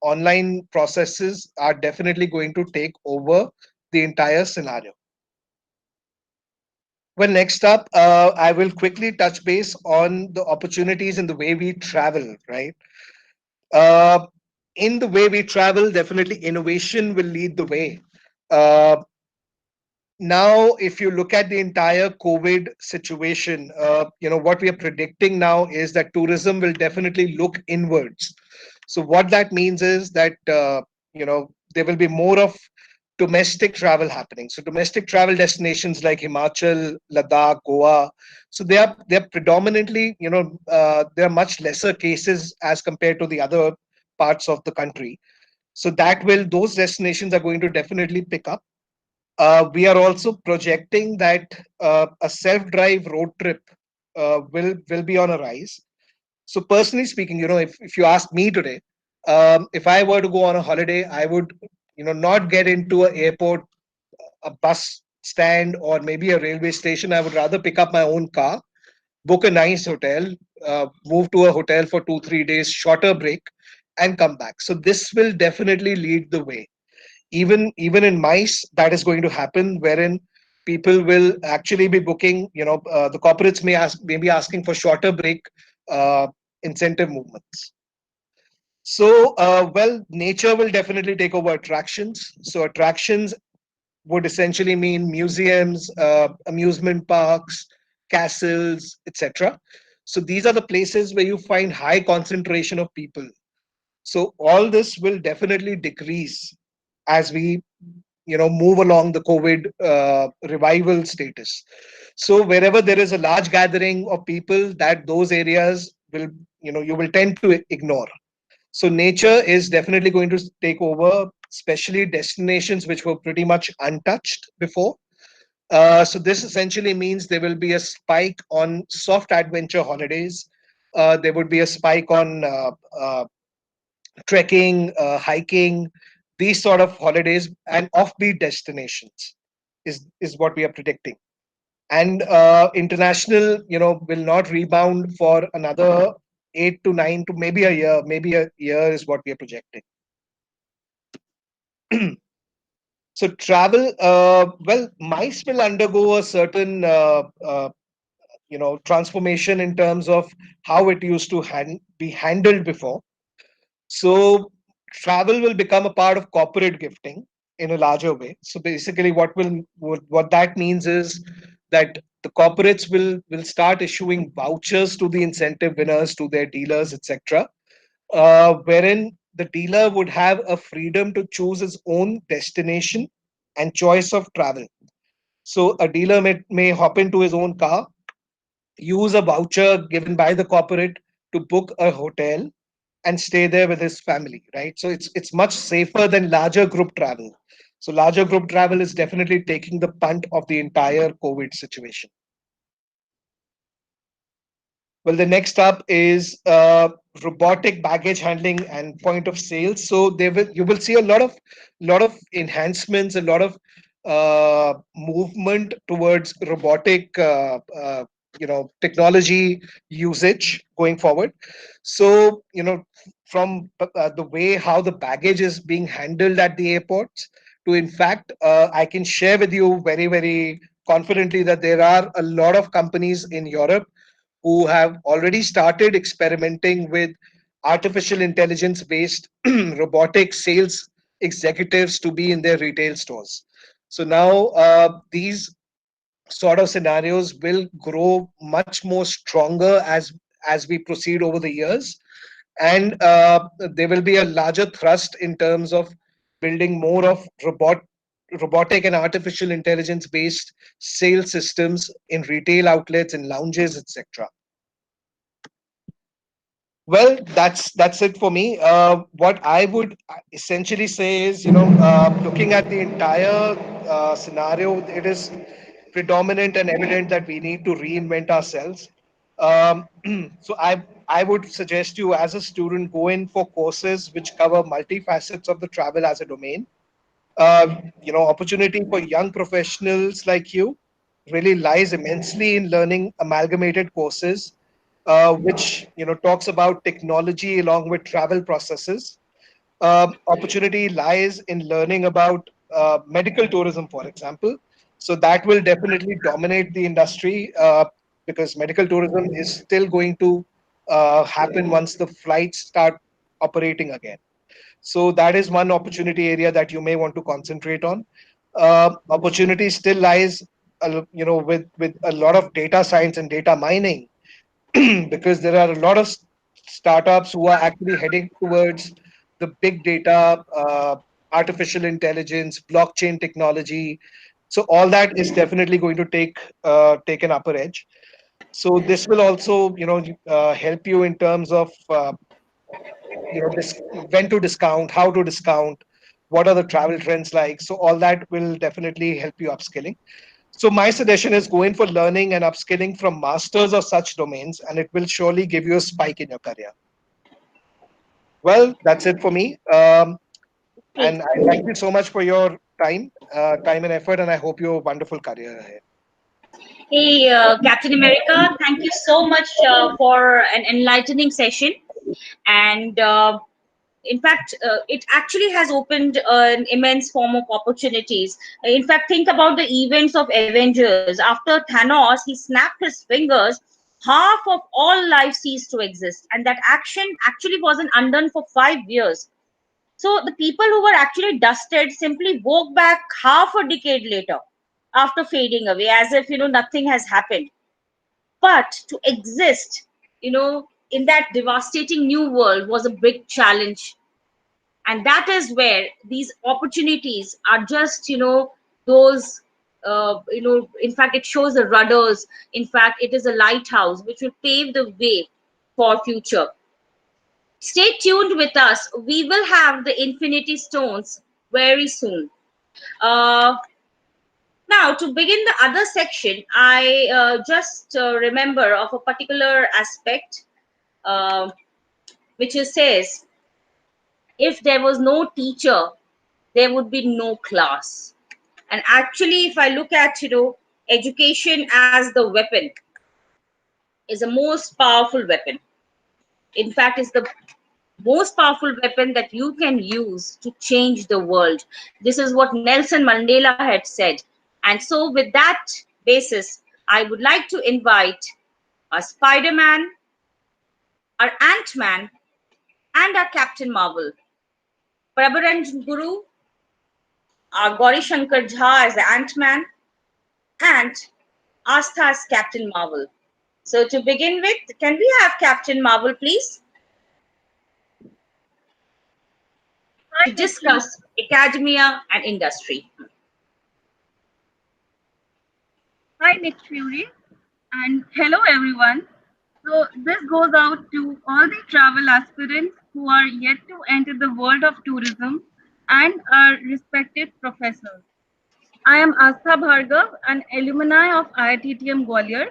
online processes are definitely going to take over the entire scenario. Well, next up, I will quickly touch base on the opportunities in the way we travel, right? Uh, in the way we travel, definitely innovation will lead the way. Uh, Now, if you look at the entire COVID situation, what we are predicting now is that tourism will definitely look inwards. So what that means is that there will be more of domestic travel happening. So domestic travel destinations like Himachal, Ladakh, Goa. So they are predominantly, there are much lesser cases as compared to the other parts of the country. So that will those destinations are going to definitely pick up. We are also projecting that a self-drive road trip will be on a rise. So personally speaking, if you ask me today, if I were to go on a holiday, I would, not get into an airport, a bus stand, or maybe a railway station. I would rather pick up my own car, book a nice hotel, move to a hotel for 2 3 days, shorter break, and come back. So this will definitely lead the way. Even in mice, that is going to happen, wherein people will actually be booking, the corporates may be asking for shorter break uh, incentive movements. So well, nature will definitely take over attractions. So attractions would essentially mean museums, amusement parks, castles, etc. So these are the places where you find high concentration of people. So all this will definitely decrease as we move along the COVID revival status. So wherever there is a large gathering of people, that those areas will, you will tend to ignore. So nature is definitely going to take over, especially destinations which were pretty much untouched before. So this essentially means there will be a spike on soft adventure holidays. There would be a spike on trekking, hiking, these sort of holidays and offbeat destinations is what we are predicting. And international, will not rebound for another 8 to 9 to maybe a year. Maybe a year is what we are projecting. So travel, well, mice will undergo a certain, transformation in terms of how it used to be handled before. So travel will become a part of corporate gifting in a larger way. So basically, what that means is that the corporates will start issuing vouchers to the incentive winners, to their dealers, etc., wherein the dealer would have a freedom to choose his own destination and choice of travel. So a dealer may hop into his own car, use a voucher given by the corporate to book a hotel and stay there with his family, right? So it's much safer than larger group travel. So larger group travel is definitely taking the punt of the entire COVID situation. Well, the next up is robotic baggage handling and point of sales. So you will see a lot of enhancements, a lot of movement towards robotic technology usage going forward. So from the way how the baggage is being handled at the airports to, in fact, I can share with you very very confidently that there are a lot of companies in Europe who have already started experimenting with artificial intelligence based robotic sales executives to be in their retail stores. So now these sort of scenarios will grow much more stronger as we proceed over the years, and there will be a larger thrust in terms of building more of robotic and artificial intelligence based sales systems in retail outlets and lounges, etc. Well, that's it for me. What I would essentially say is, looking at the entire scenario, it is predominant and evident that we need to reinvent ourselves. So I would suggest you, as a student, go in for courses which cover multifacets of the travel as a domain. Opportunity for young professionals like you really lies immensely in learning amalgamated courses, which talks about technology along with travel processes. Opportunity lies in learning about medical tourism, for example. So that will definitely dominate the industry, because medical tourism is still going to happen once the flights start operating again. So that is one opportunity area that you may want to concentrate on. opportunity still lies, with a lot of data science and data mining, because there are a lot of startups who are actually heading towards the big data, artificial intelligence, blockchain technology. So all that is definitely going to take an upper edge. So this will also, help you in terms of, when to discount, how to discount, what are the travel trends like. So all that will definitely help you upskilling. So my suggestion is go in for learning and upskilling from masters of such domains, and it will surely give you a spike in your career. Well, that's it for me. And
Great.
I thank you so much for your time and effort, and I hope you have a wonderful career ahead.
Hey, Captain America, thank you so much for an enlightening session. And in fact, it actually has opened an immense form of opportunities. In fact, think about the events of Avengers. After Thanos, he snapped his fingers, half of all life ceased to exist. And that action actually wasn't undone for 5 years. So the people who were actually dusted simply woke back half a decade later after fading away, as if, nothing has happened. But to exist, in that devastating new world was a big challenge. And that is where these opportunities are just, those, in fact, it shows the rudders. In fact, it is a lighthouse which will pave the way for future. Stay tuned with us. We will have the Infinity Stones very soon. Uh, Now, to begin the other section, I just remember of a particular aspect, uh, which is says, if there was no teacher, there would be no class. And actually, if I look at, education as the weapon, is a most powerful weapon. In fact, it's the most powerful weapon that you can use to change the world. This is what Nelson Mandela had said. And so, with that basis, I would like to invite our Spider Man, our Ant Man, and our Captain Marvel. Prabharanjan Guru, our Gauri Shankar Jha as the Ant Man, and Astha as Captain Marvel. So, to begin with, can we have Captain Marvel, please,
Hi,
to
Miss Fury.
discuss academia and industry?
Hi, Miss Fury, and hello, everyone. So, this goes out to all the travel aspirants who are yet to enter the world of tourism and our respected professors. I am Astha Bhargav, an alumni of IITTM Gwalior.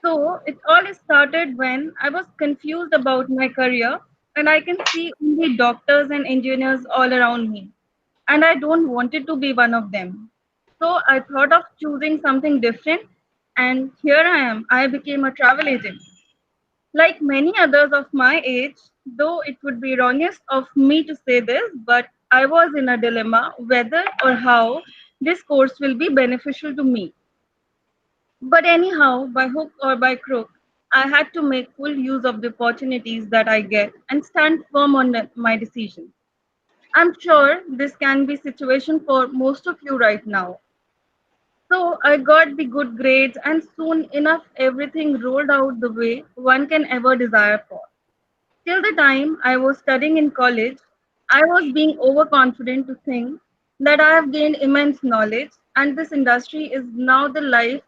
So, it all started when I was confused about my career, and I can see only doctors and engineers all around me, and I don't wanted to be one of them. So I thought of choosing something different, and here I am. I became a travel agent. Like many others of my age, though it would be wrongest of me to say this, but I was in a dilemma whether or how this course will be beneficial to me. But anyhow, by hook or by crook, I had to make full use of the opportunities that I get and stand firm on my decision. I'm sure this can be situation for most of you right now. So I got the good grades and soon enough everything rolled out the way one can ever desire for. Till the time I was studying in college, I was being overconfident to think that I have gained immense knowledge and this industry is now the life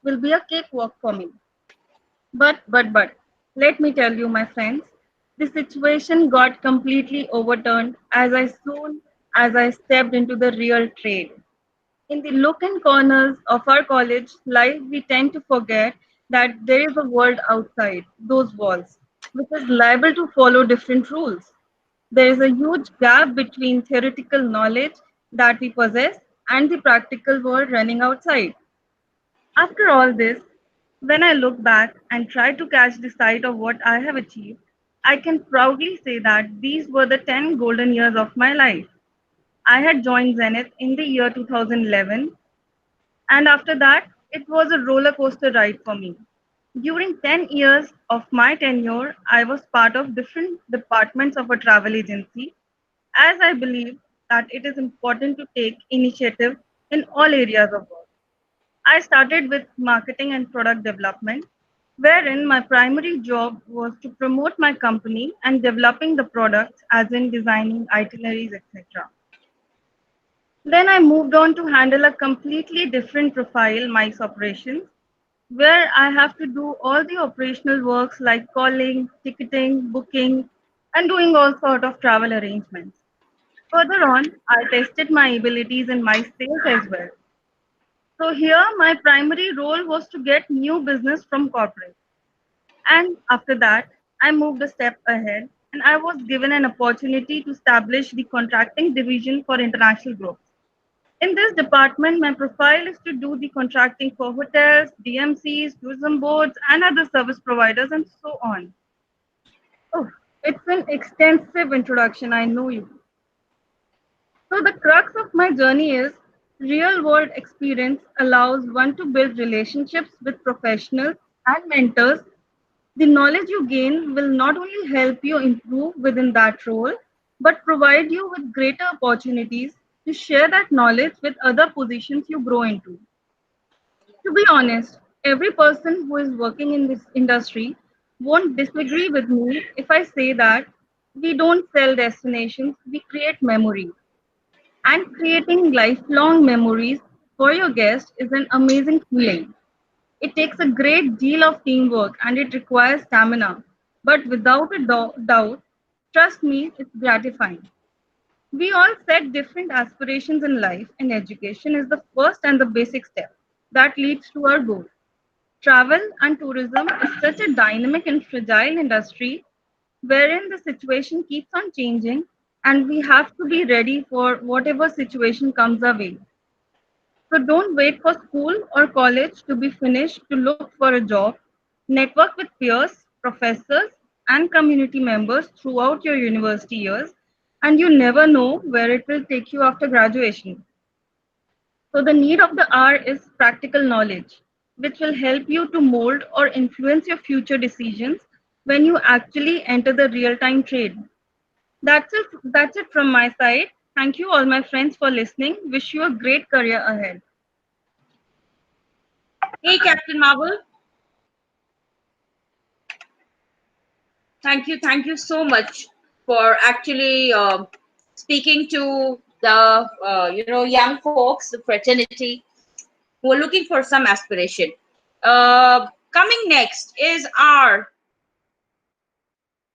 will be a cakewalk for me. But, let me tell you, my friends, the situation got completely overturned as soon as I stepped into the real trade. In the nook and corners of our college life, we tend to forget that there is a world outside those walls, which is liable to follow different rules. There is a huge gap between theoretical knowledge that we possess and the practical world running outside. After all this, when I look back and try to catch the sight of what I have achieved, I can proudly say that these were the 10 golden years of my life. I had joined Zenith in the year 2011, and after that, it was a roller coaster ride for me. During 10 years of my tenure, I was part of different departments of a travel agency, as I believe that it is important to take initiative in all areas of work. I started with marketing and product development, wherein my primary job was to promote my company and developing the products, as in designing itineraries, etc. Then I moved on to handle a completely different profile, MICE operations, where I have to do all the operational works like calling, ticketing, booking, and doing all sort of travel arrangements. Further on, I tested my abilities in MICE sales as well. So here, my primary role was to get new business from corporate. And after that, I moved a step ahead and I was given an opportunity to establish the contracting division for international groups. In this department, my profile is to do the contracting for hotels, DMCs, tourism boards, and other service providers, and so on. Oh, it's an extensive introduction, I know you. So, the crux of my journey is real world experience allows one to build relationships with professionals and mentors. The knowledge you gain will not only help you improve within that role, but provide you with greater opportunities to share that knowledge with other positions you grow into. To be honest, every person who is working in this industry won't disagree with me if I say that we don't sell destinations, we create memories. And creating lifelong memories for your guests is an amazing feeling. It takes a great deal of teamwork and it requires stamina. But without a doubt, trust me, it's gratifying. We all set different aspirations in life, and education is the first and the basic step that leads to our goal. Travel and tourism is such a dynamic and fragile industry wherein the situation keeps on changing and we have to be ready for whatever situation comes our way. So don't wait for school or college to be finished to look for a job. Network with peers, professors, and community members throughout your university years, and you never know where it will take you after graduation. So, the need of the hour is practical knowledge, which will help you to mold or influence your future decisions when you actually enter the real time trade. That's it from my side. Thank you, all my friends, for listening. Wish you a great career ahead.
Hey, Captain Marvel. Thank you so much for actually speaking to the young folks, the fraternity who are looking for some aspiration. Coming next is our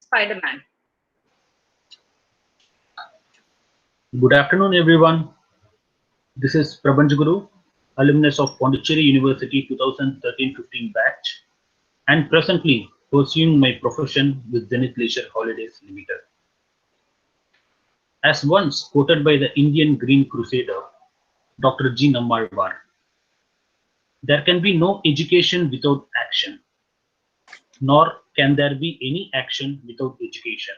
Spider-Man.
Good afternoon, everyone. This is Prabhanjaguru, alumnus of Pondicherry University 2013-15 batch, and presently pursuing my profession with Zenith Leisure Holidays Limited. As once quoted by the Indian Green Crusader, Dr. G. Nammalwar, there can be no education without action, nor can there be any action without education.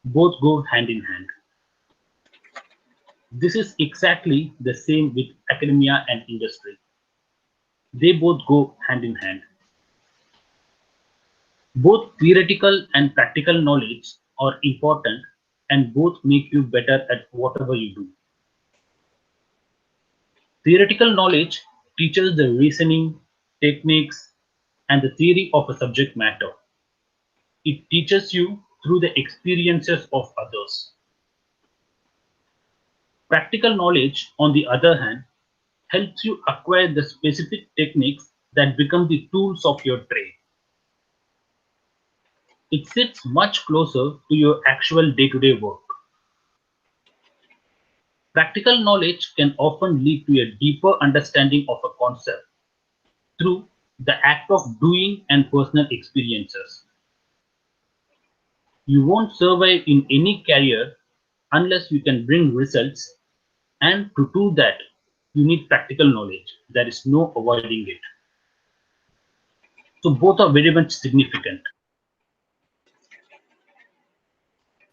Both go hand in hand. This is exactly the same with academia and industry. They both go hand in hand. Both theoretical and practical knowledge are important and both make you better at whatever you do. Theoretical knowledge teaches the reasoning, techniques, and the theory of a subject matter. It teaches you through the experiences of others. Practical knowledge, on the other hand, helps you acquire the specific techniques that become the tools of your trade. It sits much closer to your actual day-to-day work. Practical knowledge can often lead to a deeper understanding of a concept through the act of doing and personal experiences. You won't survive in any career unless you can bring results, and to do that, you need practical knowledge. There is no avoiding it. So both are very much significant.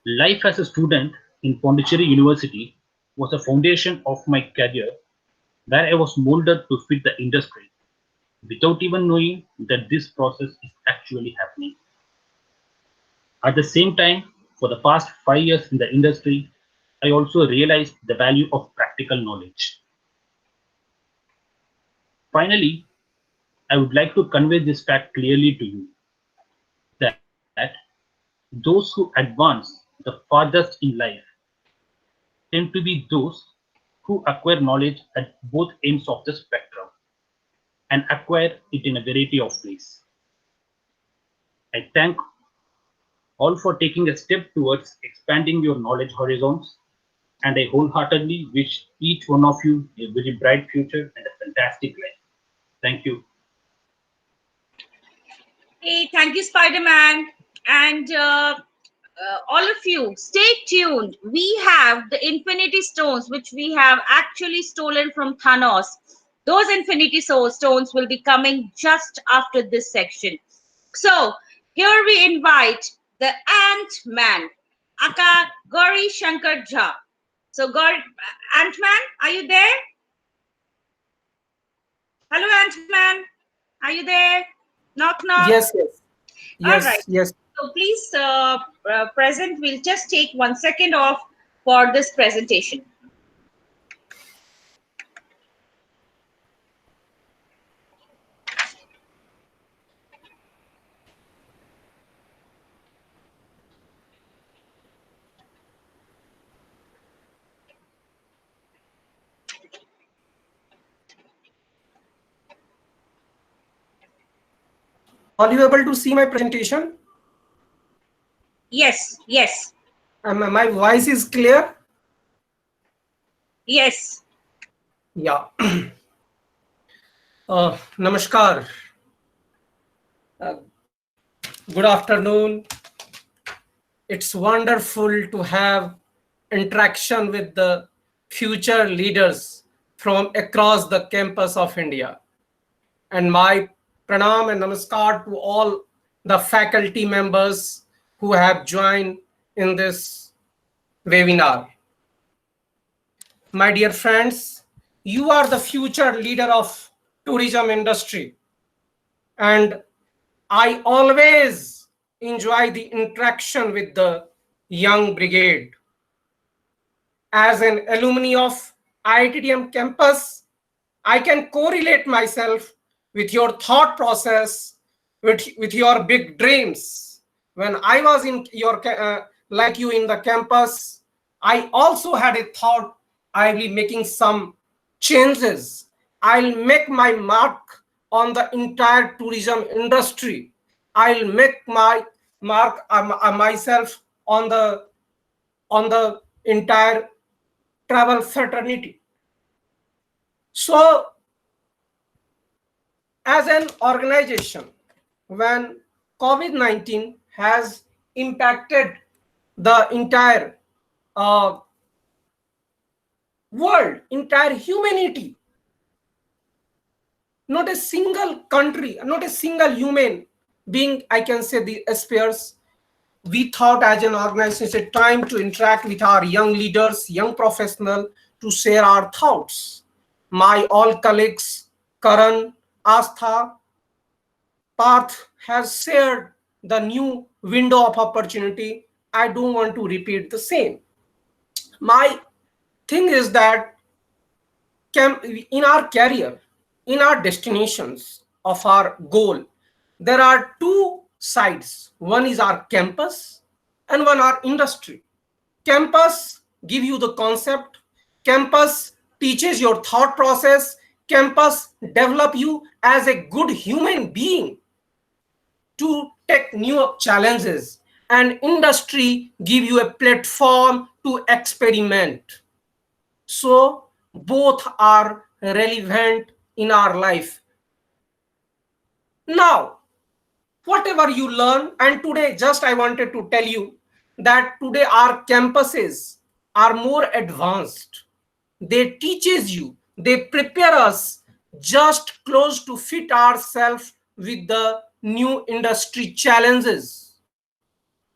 Life as a student in Pondicherry University was a foundation of my career where I was molded to fit the industry without even knowing that this process is actually happening. At the same time, for the past 5 years in the industry, I also realized the value of practical knowledge. Finally, I would like to convey this fact clearly to you that those who advance the farthest in life tend to be those who acquire knowledge at both ends of the spectrum and acquire it in a variety of ways. I thank all for taking a step towards expanding your knowledge horizons, and I wholeheartedly wish each one of you a very bright future and a fantastic life. Thank you.
Hey, thank you, Spider-Man. And all of you, stay tuned. We have the Infinity Stones, which we have actually stolen from Thanos. Those Infinity Stones will be coming just after this section. So, here we invite the Ant-Man, Aka Gauri Shankar Jha. So, Ant-Man, are you there? Hello, Ant-Man. Are you there? Knock, knock.
Yes, yes,
All right.
yes, yes.
So please present. We'll just take 1 second off for this presentation.
Are you able to see my presentation?
Yes, yes,
My voice is clear?
yes.
Yeah. Namaskar. Uh, Good afternoon. It's wonderful to have interaction with the future leaders from across the campus of India. And my pranam and namaskar to all the faculty members who have joined in this webinar. My dear friends, you are the future leader of tourism industry, and I always enjoy the interaction with the young brigade. As an alumni of IITM campus, I can correlate myself with your thought process, with your big dreams. When I was in your like you in the campus, I also had a thought I'll be making some changes. I'll make my mark on the entire tourism industry. I'll make my mark myself on the entire travel fraternity. So, as an organization, when COVID-19 has impacted the entire world, entire humanity, not a single country, not a single human being, I can say, the aspires. We thought as an organization, it's a time to interact with our young leaders, young professionals, to share our thoughts. My all colleagues, Karan, Astha, Parth has shared the new window of opportunity. I don't want to repeat the same. My thing is that in our career, in our destinations of our goal, there are two sides. One is our campus and one our industry. Campus give you the concept. Campus teaches your thought process. Campus develop you as a good human being to take new challenges, and industry give you a platform to experiment. So both are relevant in our life. Now, whatever you learn, and today just I wanted to tell you that today our campuses are more advanced. They teaches you, they prepare us just close to fit ourselves with the new industry challenges.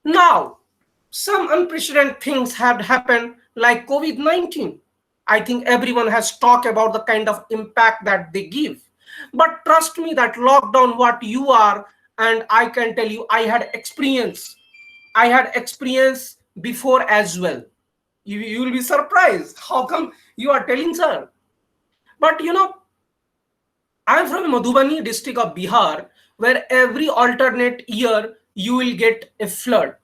Now, some unprecedented things have happened like COVID-19. I think everyone has talked about the kind of impact that they give. But trust me that lockdown, what you are, and I can tell you, I had experience. I had experience before as well. You will be surprised. How come you are telling, sir? But I'm from Madhubani district of Bihar, where every alternate year you will get a flood.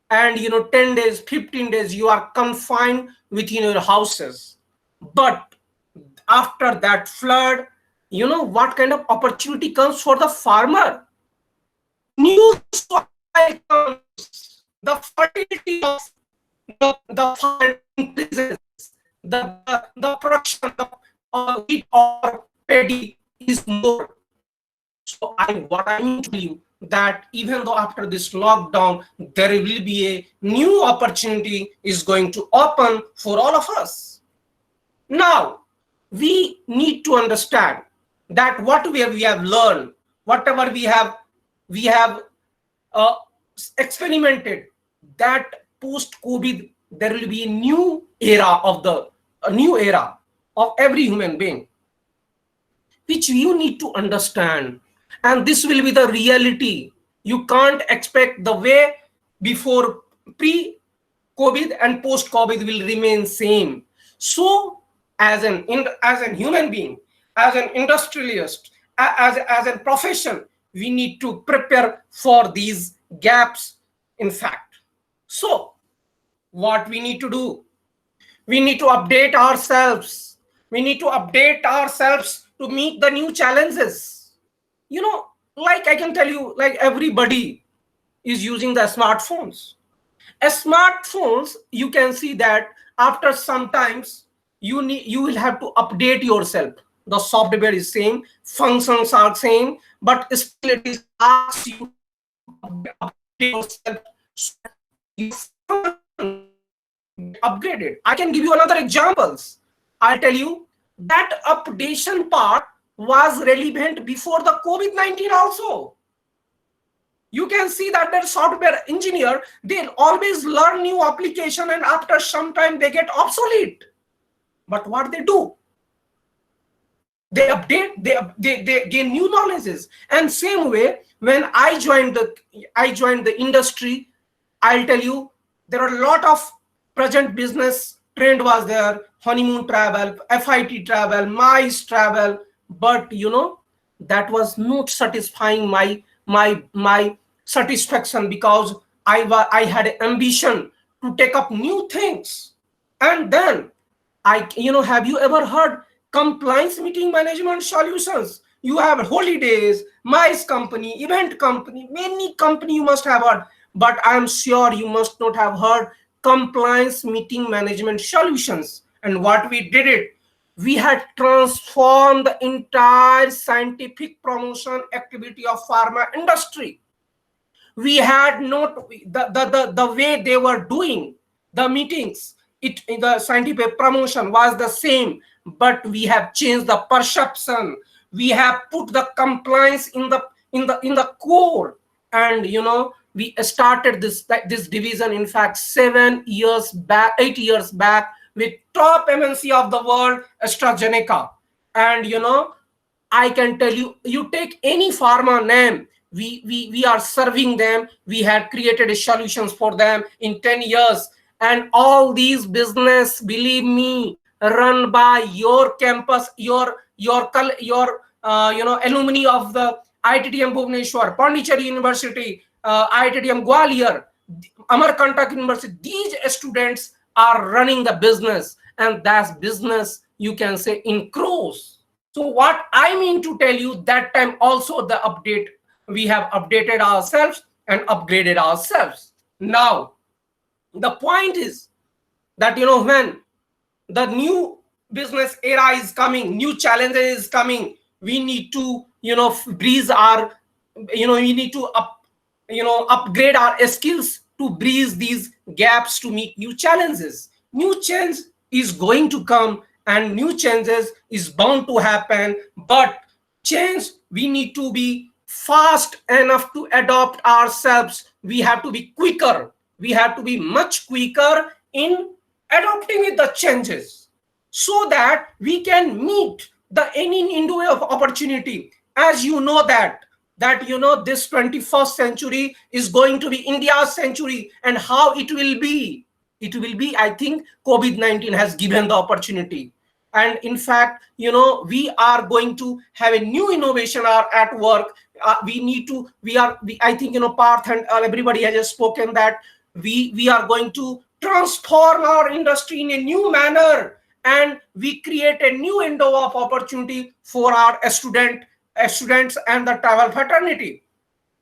And 10 days, 15 days, you are confined within your houses. But after that flood, what kind of opportunity comes for the farmer? New soil comes, the fertility of the farm increases, the production of wheat or paddy is more. So what I mean to you, that even though after this lockdown there will be a new opportunity is going to open for all of us. Now we need to understand that what we have learned, whatever we have uh, experimented, that post COVID there will be a new era of every human being, which you need to understand. And this will be the reality. You can't expect the way before pre-COVID and post-COVID will remain same. So as an human being, as an industrialist, as a profession, we need to prepare for these gaps, in fact. So what we need to do, we need to update ourselves. We need to update ourselves to meet the new challenges. Like I can tell you, like everybody is using the smartphones. As smartphones, you can see that after some times you will have to update yourself. The software is same, functions are same, but still it is asks you to update yourself. You upgraded. I can give you another examples. I'll tell you that updation part was relevant before the COVID-19 also. You can see that the software engineer, they always learn new application, and after some time they get obsolete. But what they do? They update, they gain new knowledges. And same way, when I joined the industry, I'll tell you, there are a lot of present business trend was there, honeymoon travel, FIT travel, MICE travel, but that was not satisfying my satisfaction, because I had an ambition to take up new things. And then have you ever heard compliance meeting management solutions? You have holidays, MICE company, event company, many company you must have heard, but I'm sure you must not have heard compliance meeting management solutions. And what we did it, we had transformed the entire scientific promotion activity of pharma industry. We had not the way they were doing the meetings, the scientific promotion was the same, but we have changed the perception. We have put the compliance in the core. And we started this division, in fact, 8 years back, with top MNC of the world, AstraZeneca. And I can tell you, you take any pharma name, we are serving them. We had created solutions for them in 10 years. And all these business, believe me, run by your campus, your alumni of the ITTM Bhubaneswar, Pondicherry University, ITTM Gwalior, Amarkantak University. These students are running the business, and that's business, you can say, in crores. So what I mean to tell you, that time also the update, we have updated ourselves and upgraded ourselves. Now the point is that when the new business era is coming, new challenges is coming, we need to breeze our we need to upgrade our skills to breeze these gaps to meet new challenges. New change is going to come, and new changes is bound to happen, but change, we need to be fast enough to adopt ourselves. We have to be quicker. We have to be much quicker in adopting with the changes, so that we can meet the any window of opportunity. As you know that this 21st century is going to be India's century, and how it will be, I think COVID-19 has given the opportunity. And in fact, we are going to have a new innovation at work. We need to, I think, Parth and everybody has just spoken that we are going to transform our industry in a new manner, and we create a new window of opportunity for our students and the travel fraternity.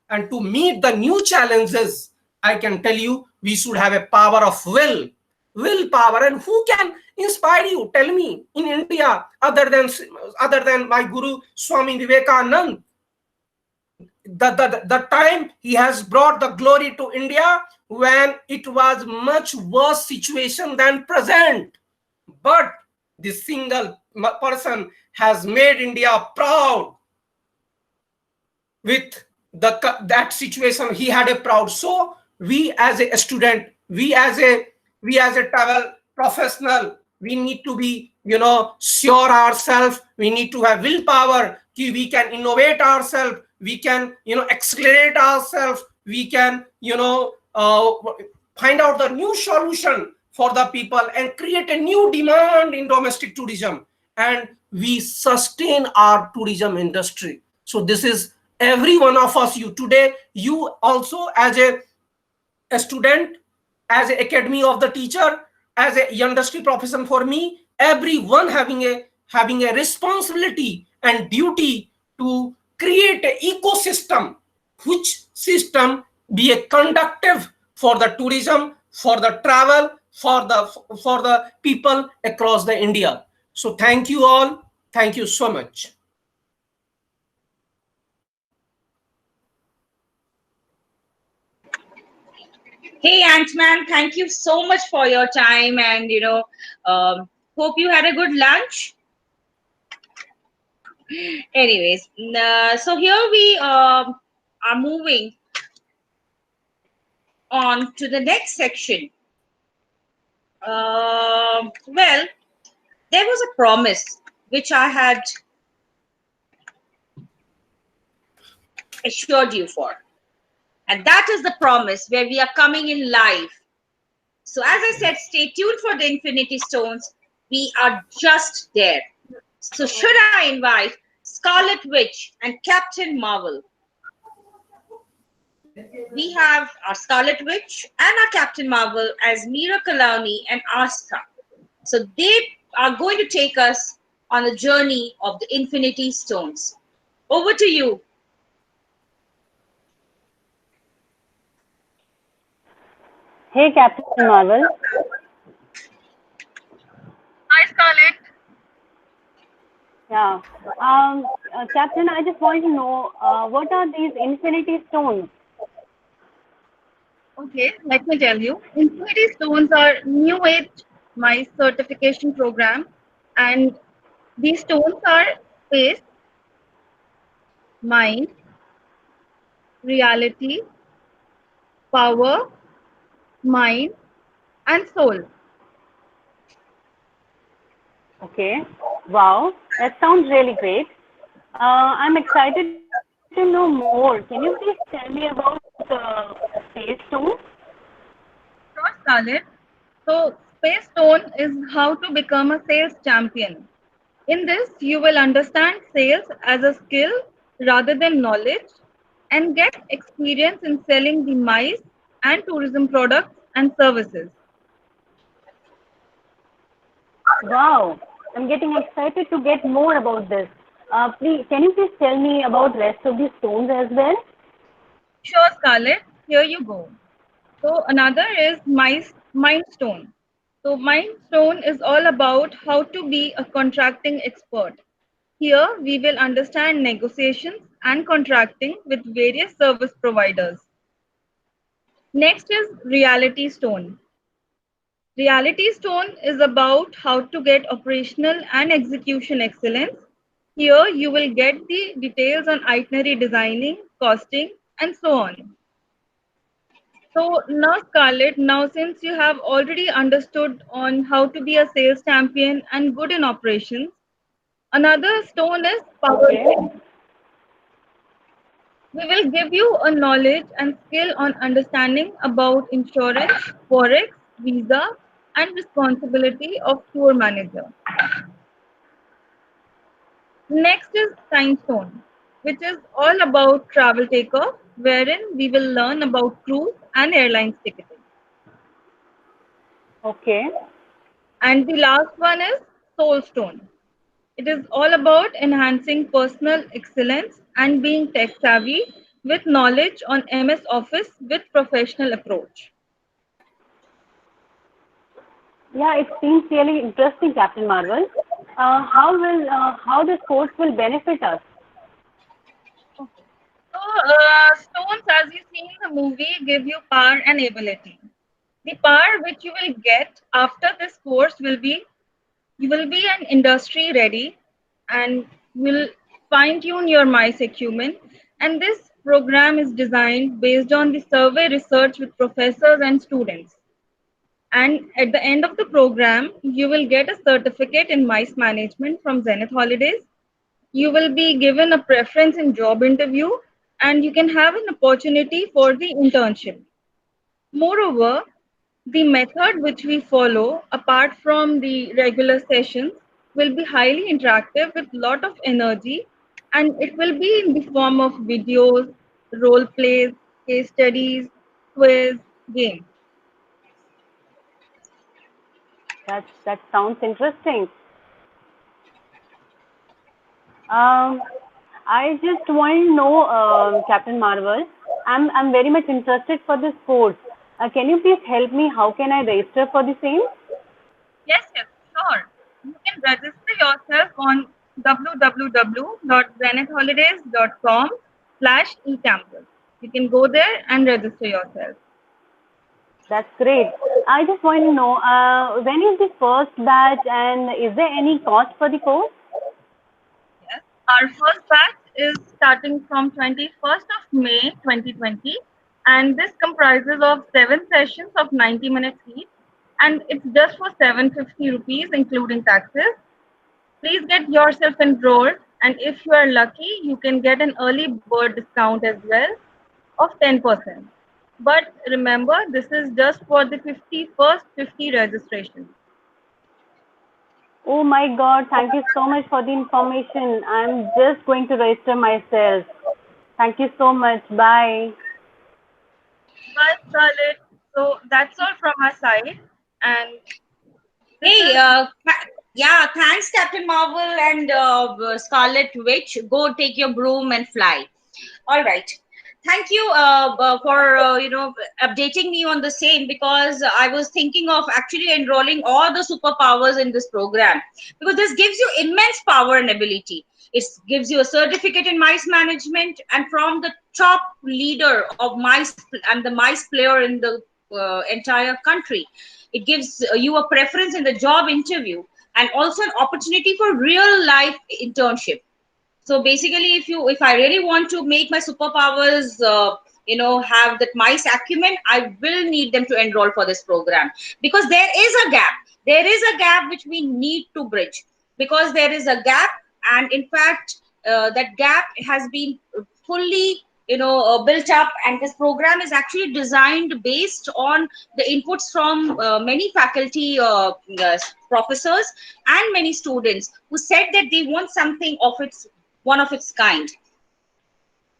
And to meet the new challenges, I can tell you, we should have a power of willpower. And who can inspire you? Tell me, in India, other than my guru Swami Vivekanand. The time he has brought the glory to India when it was much worse situation than present. But this single person has made India proud. With that situation, he had a proud. So we as a student, we as a travel professional, we need to be sure ourselves. We need to have willpower. We can innovate ourselves, we can accelerate ourselves, we can find out the new solution for the people and create a new demand in domestic tourism, and we sustain our tourism industry. So this is every one of us. You today, you also as a student, as an academy of the teacher, as a industry profession, for me, everyone having a responsibility and duty to create an ecosystem, which system be a conductive for the tourism, for the travel, for the people across the India. So thank you all. Thank you so much.
Hey, Ant-Man, thank you so much for your time, and hope you had a good lunch. Anyways, so here we are moving on to the next section. Well, there was a promise which I had assured you for, and that is the promise where we are coming in live. So as I said, stay tuned for the Infinity Stones. We are just there. So should I invite Scarlet Witch and Captain Marvel? We have our Scarlet Witch and our Captain Marvel as Mira Kalani and Astha. So they are going to take us on the journey of the Infinity Stones. Over to you.
Hey, Captain Marvel.
Hi, Scarlett.
Yeah. Captain, I just want to know what are these Infinity Stones?
Okay, let me tell you. Infinity Stones are new age mice certification program, and these stones are space, mind, reality, power, mind, and soul.
Okay. Wow, that sounds really great. I'm excited to know more. Can you please tell me about Space Stone?
Sure, Scarlett. So, Space Stone is how to become a sales champion. In this, you will understand sales as a skill rather than knowledge and get experience in selling the mice and tourism products and services.
Wow, I'm getting excited to get more about this. Can you please tell me about rest of the stones as well?
Sure, Scarlett, here you go. So, another is Mind Stone. So, Mind Stone is all about how to be a contracting expert. Here, we will understand negotiations and contracting with various service providers. Next is Reality Stone. Reality Stone is about how to get operational and execution excellence. Here, you will get the details on itinerary designing, costing, and so on. So now, Scarlett, now since you have already understood on how to be a sales champion and good in operations, another stone is Power
Okay.
Stone. We will give you a knowledge and skill on understanding about insurance, forex, visa, and responsibility of tour manager. Next is Time Zone, which is all about travel takeoff, wherein we will learn about cruise and airlines ticketing.
Okay.
And the last one is Soul Stone. It is all about enhancing personal excellence and being tech savvy with knowledge on MS Office with professional approach.
Yeah, it seems really interesting, Captain Marvel. How this course will benefit us?
Okay. So, stones, as you see in the movie, give you power and ability. The power which you will get after this course will be you will be an industry ready and will fine tune your mice acumen. And this program is designed based on the survey research with professors and students. And at the end of the program, you will get a certificate in mice management from Zenith Holidays. You will be given a preference in job interview and you can have an opportunity for the internship. Moreover, the method which we follow, apart from the regular sessions, will be highly interactive with lot of energy and it will be in the form of videos, role plays, case studies, quiz, games.
That sounds interesting. Um, I just want to know, Captain Marvel. I'm very much interested for this course. Can you please help me? How can I register for the same?
Yes, yes, sure. You can register yourself on www.zenithholidays.com/ecampus. You can go there and register yourself.
That's great. I just want to know, when is the first batch and is there any cost for the course?
Yes. Our first batch is starting from 21st of May 2020 and this comprises of 7 sessions of 90 minutes each and it's just for 750 rupees including taxes. Please get yourself enrolled and if you are lucky you can get an early bird discount as well of 10%. But remember this is just for the 50 registrations.
Oh my God, thank you so much for the information. I'm just going to register myself. Thank you so much. Bye.
Bye, Scarlett. So that's all from our side. And this
Hey,
is
yeah, thanks, Captain Marvel and Scarlet Witch. Go take your broom and fly. All right. Thank you for updating me on the same, because I was thinking of actually enrolling all the superpowers in this program, because this gives you immense power and ability. It gives you a certificate in mice management, and from the top leader of mice and the mice player in the entire country. It gives you a preference in the job interview, and also an opportunity for real life internship. So basically, if I really want to make my superpowers have that mice acumen, I will need them to enroll for this program, because there is a gap which we need to bridge, because there is a gap. And in fact, that gap has been fully built up, and this program is actually designed based on the inputs from many faculty, professors, and many students who said that they want something of its one of its kind.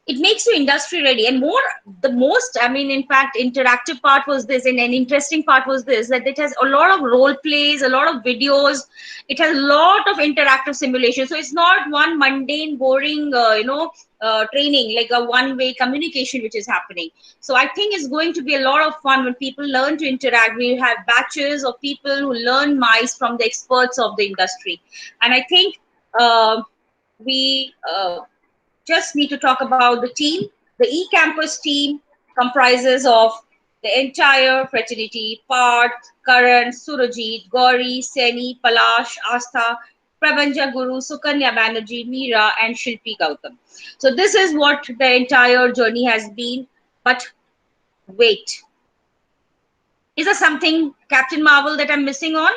It makes you industry ready. And more, the most, I mean, in fact, interactive part was this, and an interesting part was this, that it has a lot of role plays, a lot of videos. It has a lot of interactive simulation, so it's not one mundane boring training, like a one way communication which is happening. So I think it's going to be a lot of fun when people learn to interact. We have batches of people who learn mice from the experts of the industry. And I think we just need to talk about the team. The eCampus team comprises of the entire fraternity: Parth, Karan, Surajit, Gauri, Seni, Palash, Astha, Prabanja Guru, Sukanya Banerjee, Meera, and Shilpi Gautam. So this is what the entire journey has been. But wait, is there something, Captain Marvel, that I'm missing on?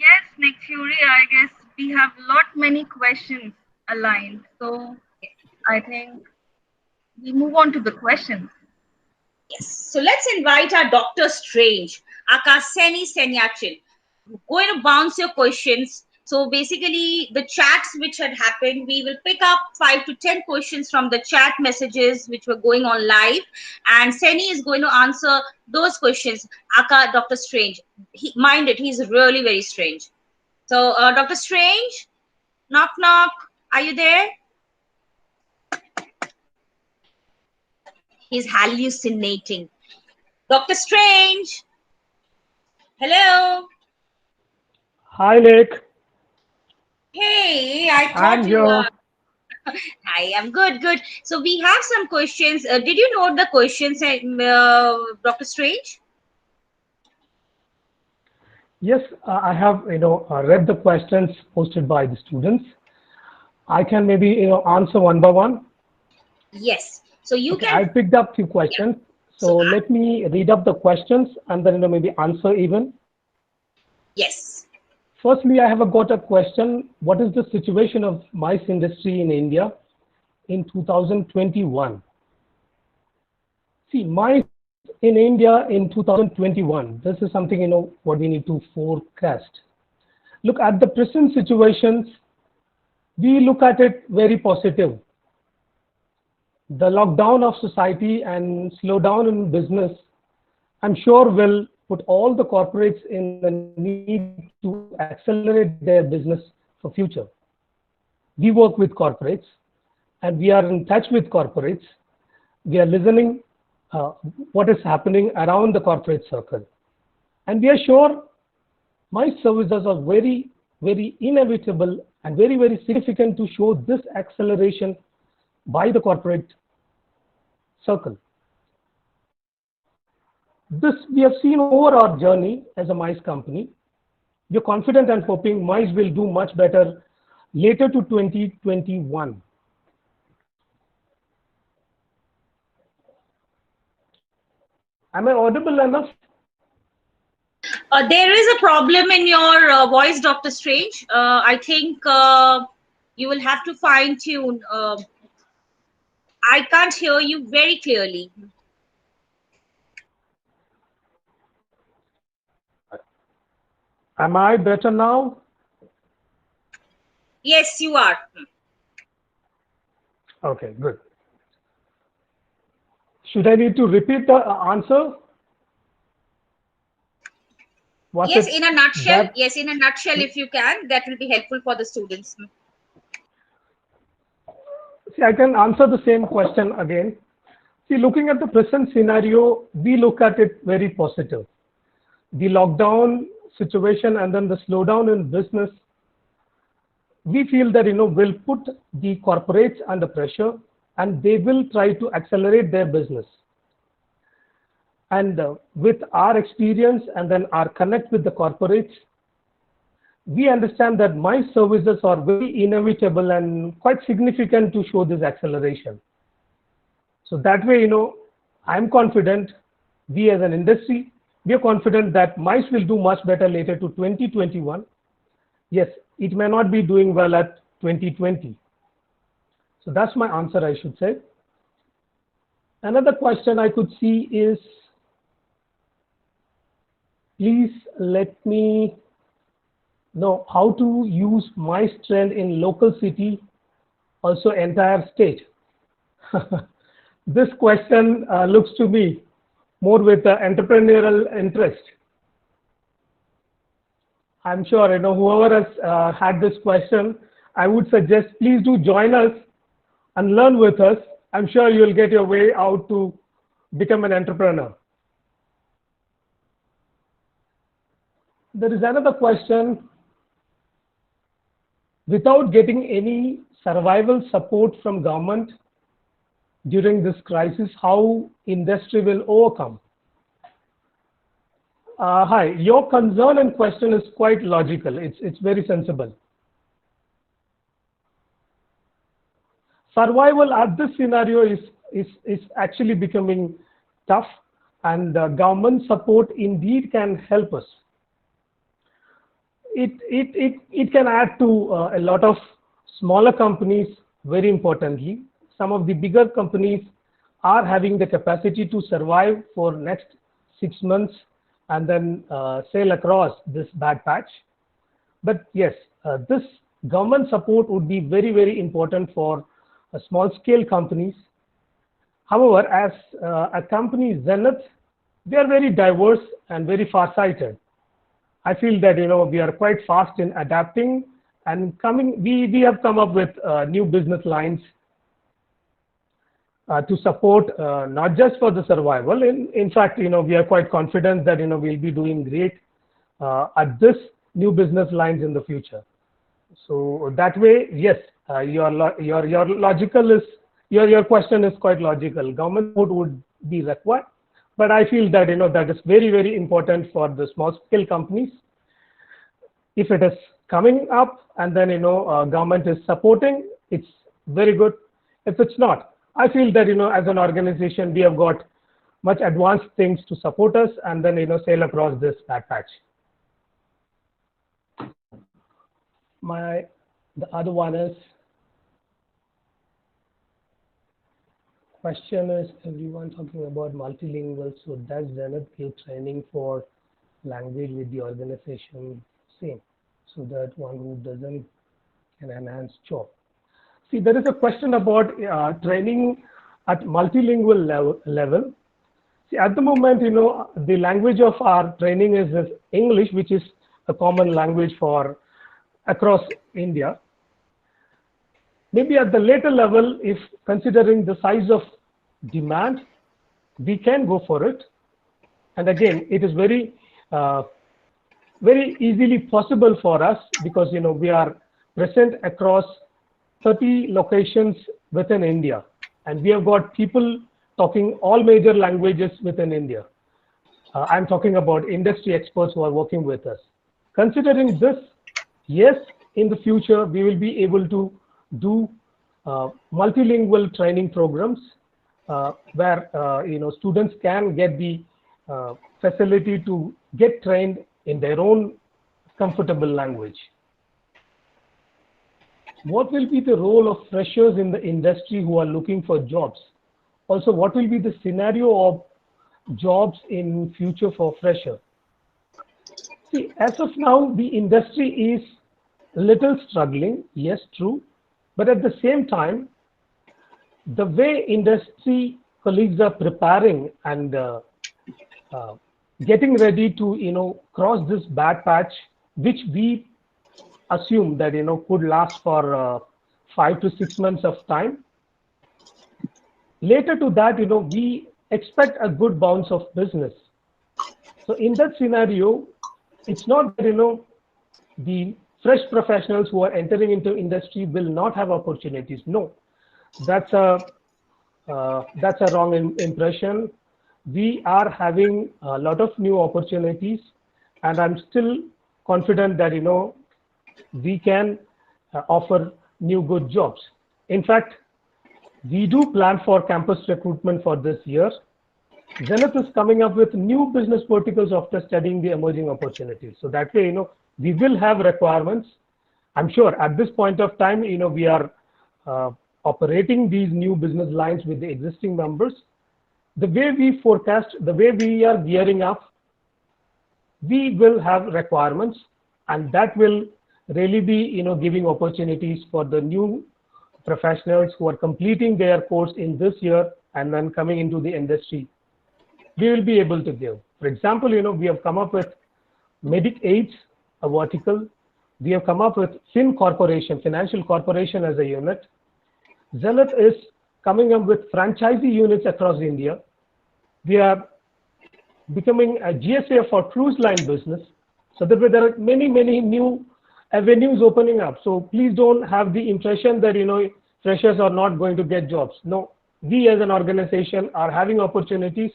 yes, Nick Fury. I guess we have lot many questions aligned. So I think we move on to the questions.
Yes. So let's invite our Doctor Strange, Akaseni Senyachin. going to bounce your questions. So basically, the chats which had happened, we will pick up 5 to 10 questions from the chat messages which were going on live, and Seni is going to answer those questions. Aka Dr. Strange, mind it, he's really very strange. So, Dr. Strange, knock knock, are you there? He's hallucinating. Dr. Strange, hello.
Hi, Nick.
Hey, I thought
I'm
you
here.
were. Hi, I'm good, good. So we have some questions. Did you note the questions, Dr. Strange?
Yes, I have read the questions posted by the students. I can maybe answer one by one.
Yes. So you
Okay, I
can.
picked up few
Yeah.
questions.
So
So let me read up the questions and then maybe answer even.
yes.
Firstly, I have got a question. What is the situation of mice industry in India in 2021? See, mice in India in 2021. This is something what we need to forecast. Look at the present situations. We look at it very positive. The lockdown of society and slowdown in business, I'm sure will put all the corporates in the need to accelerate their business for future. We work with corporates and we are in touch with corporates. We are listening what is happening around the corporate circle. And we are sure my services are very, very inevitable and very, very significant to show this acceleration by the corporate circle. This we have seen over our journey as a mice company. We are confident and hoping mice will do much better later to 2021. Am I audible enough?
There is a problem in your voice, Dr. Strange. I think you will have to fine tune. I can't hear you very clearly.
Am I better now?
Yes, you are.
Okay, good. Should I need to repeat the answer? Was
Yes,
it
in a nutshell.
that?
Yes, in a nutshell, if you can, that will be helpful for the students.
See, I can answer the same question again. See, looking at the present scenario, we look at it very positive. The lockdown situation and then the slowdown in business, we feel that will put the corporates under pressure and they will try to accelerate their business. And with our experience and then our connect with the corporates, we understand that my services are very inevitable and quite significant to show this acceleration. So that way, I'm confident, we as an industry, we are confident that mice will do much better later to 2021. Yes, it may not be doing well at 2020. So that's my answer, I should say. Another question I could see is, please let me know how to use mice trend in local city, also entire state. This question looks to me more with entrepreneurial interest. I'm sure whoever has had this question, I would suggest please do join us and learn with us. I'm sure you'll get your way out to become an entrepreneur. There is another question. Without getting any survival support from government during this crisis, how industry will overcome? Hi, your concern and question is quite logical. It's very sensible. Survival at this scenario is actually becoming tough, and government support indeed can help us. It can add to a lot of smaller companies. Very importantly, some of the bigger companies are having the capacity to survive for next 6 months and then sail across this bad patch. But yes, this government support would be very, very important for small scale companies. However, as a company, Zenith, we are very diverse and very far-sighted. I feel that we are quite fast in adapting and coming. We have come up with new business lines to support not just for the survival. In fact, we are quite confident that we'll be doing great at this new business lines in the future. So that way, yes, your logical is your question is quite logical. Government support would be required, but I feel that that is very, very important for the small scale companies. If it is coming up and then government is supporting, it's very good. If it's not, I feel that as an organization we have got much advanced things to support us and then sail across this bad patch. The other one is, question is, everyone talking about multilingual, so does Zenith give training for language with the organization same, so that one who doesn't can enhance job? See, there is a question about training at multilingual level. See, at the moment, the language of our training is English, which is a common language for across India. Maybe at the later level, if considering the size of demand, we can go for it. And again, it is very, very easily possible for us because we are present across 30 locations within India, and we have got people talking all major languages within India. I'm talking about industry experts who are working with us. Considering this, yes, in the future we will be able to do multilingual training programs where students can get the facility to get trained in their own comfortable language. What will be the role of freshers in the industry who are looking for jobs? Also, what will be the scenario of jobs in future for freshers? See, as of now, the industry is a little struggling, yes, true. But at the same time, the way industry colleagues are preparing and getting ready to cross this bad patch, which we assume that could last for 5 to 6 months of time. Later to that, we expect a good bounce of business. So in that scenario, it's not that the fresh professionals who are entering into industry will not have opportunities. No, that's a wrong impression. We are having a lot of new opportunities, and I'm still confident that we can offer new good jobs. In fact, we do plan for campus recruitment for this year. Zenith is coming up with new business verticals after studying the emerging opportunities. So that way, we will have requirements. I'm sure at this point of time, we are operating these new business lines with the existing members. The way we forecast, the way we are gearing up, we will have requirements, and that will really be giving opportunities for the new professionals who are completing their course in this year and then coming into the industry. We will be able to give. For example, we have come up with Medic Aids, a vertical. We have come up with Financial Corporation as a unit. Zenith is coming up with franchisee units across India. We are becoming a GSA for cruise line business. So that way there are many, many new avenues opening up. So please don't have the impression that freshers are not going to get jobs. No, we as an organization are having opportunities.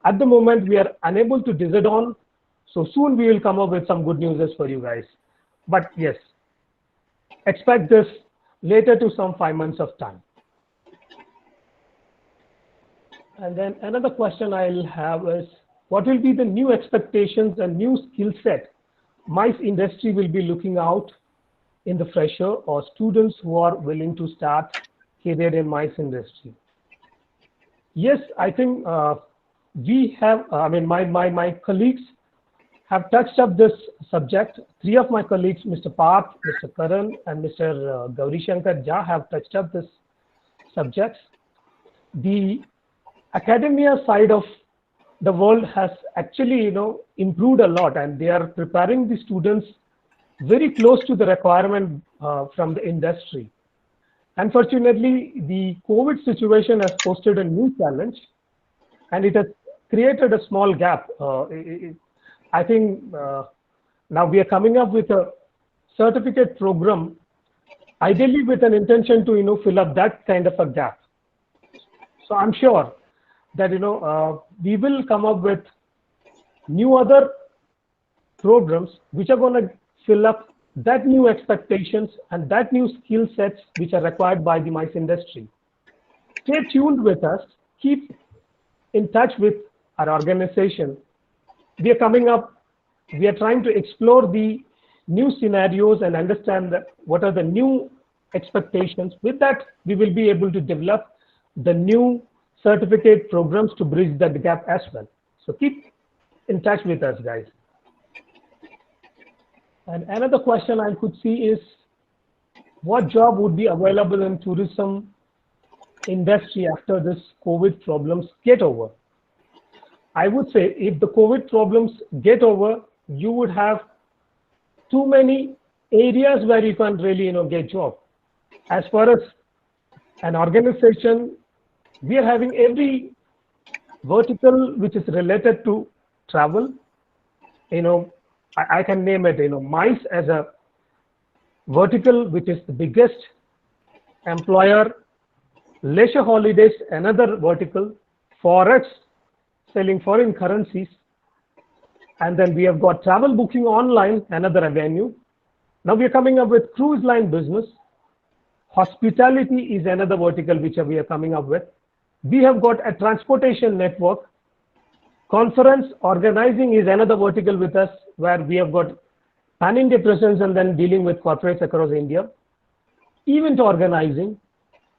At the moment, we are unable to decide on. So soon we will come up with some good news for you guys. But yes, expect this later to some 5 months of time. And then another question I'll have is, what will be the new expectations and new skill set MICE industry will be looking out in the fresher or students who are willing to start career in MICE industry? Yes, I think we have, my colleagues have touched up this subject. Three of my colleagues, Mr. Parth, Mr. Karan, and Mr. Gauri Shankar Jha, have touched up this subject. The academia side of the world has actually, improved a lot, and they are preparing the students very close to the requirement from the industry. Unfortunately, the COVID situation has posted a new challenge, and it has created a small gap. I think now we are coming up with a certificate program, ideally with an intention to fill up that kind of a gap. So I'm sure that we will come up with new other programs which are going to fill up that new expectations and that new skill sets which are required by the MICE industry. Stay tuned with us. Keep in touch with our organization. We are coming up. We are trying to explore the new scenarios and understand what are the new expectations. With that, we will be able to develop the new certificate programs to bridge that gap as well. So keep in touch with us, guys. And another question I could see is, what job would be available in tourism industry after this COVID problems get over? I would say if the COVID problems get over, you would have too many areas where you can really get job. As far as an organization, we are having every vertical which is related to travel. I can name it, MICE as a vertical, which is the biggest employer, leisure holidays, another vertical, forex, selling foreign currencies, and then we have got travel booking online, another avenue. Now we are coming up with cruise line business. Hospitality is another vertical which we are coming up with. We have got a transportation network. Conference organizing is another vertical with us, where we have got pan-India presence and then dealing with corporates across India. Event organizing,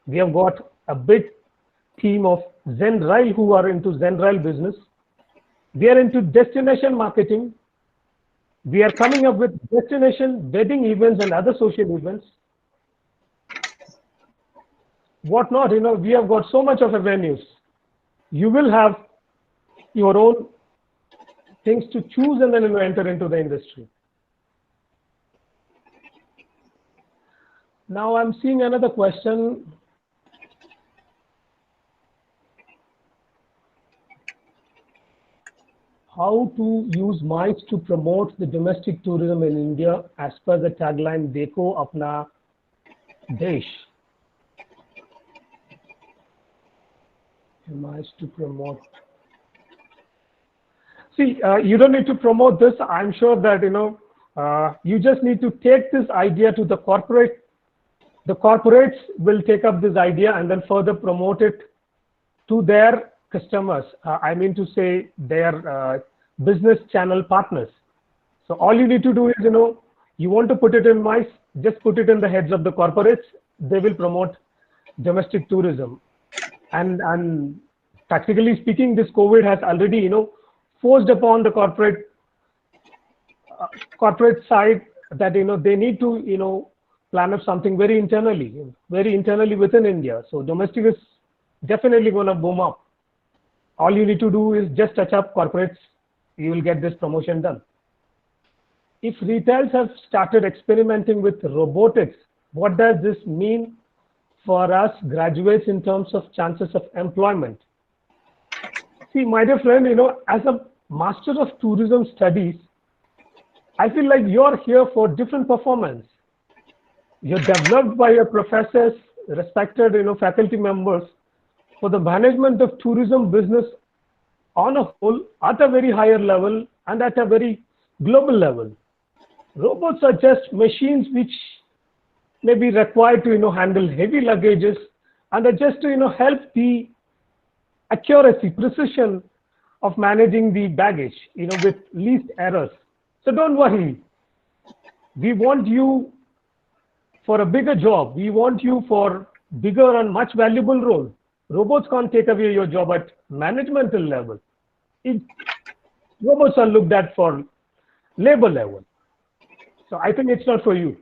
we have got a big team of Zenrail who are into Zenrail business. We are into destination marketing. We are coming up with destination wedding events and other social events. Whatnot, we have got so much of avenues. You will have your own things to choose and then enter into the industry. Now I'm seeing another question. How to use MICE to promote the domestic tourism in India as per the tagline Dekho Apna Desh. MICE to promote. See, you don't need to promote this. I'm sure that you just need to take this idea to the corporate. The corporates will take up this idea and then further promote it to their customers. I mean to say their business channel partners. So all you need to do is, you want to put it in MICE, just put it in the heads of the corporates. They will promote domestic tourism. And practically speaking, this COVID has already, forced upon the corporate side that they need to plan up something very internally within India. So domestic is definitely going to boom up. All you need to do is just touch up corporates. You will get this promotion done. If retails have started experimenting with robotics, what does this mean for us graduates in terms of chances of employment? See, my dear friend, as a Master of Tourism Studies, I feel like you're here for different performance. You're developed by your professors, respected, faculty members for the management of tourism business on a whole at a very higher level and at a very global level. Robots are just machines which may be required to handle heavy luggages and are just to help the accuracy, precision of managing the baggage with least errors. So don't worry. We want you for a bigger job. We want you for bigger and much valuable role. Robots can't take away your job at managemental level. robots are looked at for labor level. So I think it's not for you.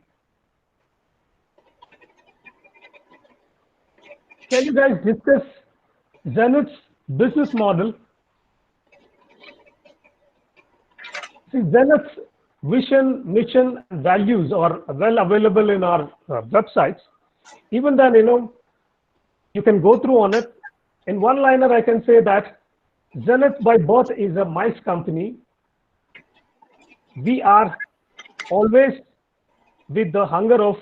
Can you guys discuss Zenith's business model? See, Zenith's vision, mission, and values are well available in our websites. Even then, you can go through on it. In one liner, I can say that Zenith by birth is a mice company. We are always with the hunger of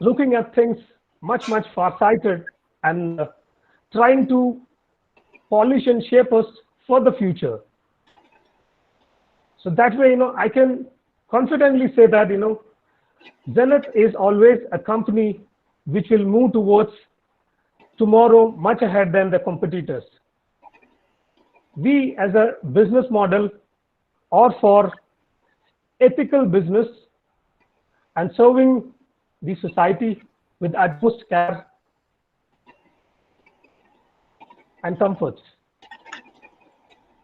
looking at things much far-sighted and trying to polish and shape us for the future. So that way, I can confidently say that, Zenith is always a company which will move towards tomorrow much ahead than the competitors. We as a business model are for ethical business and serving the society with utmost care and comfort.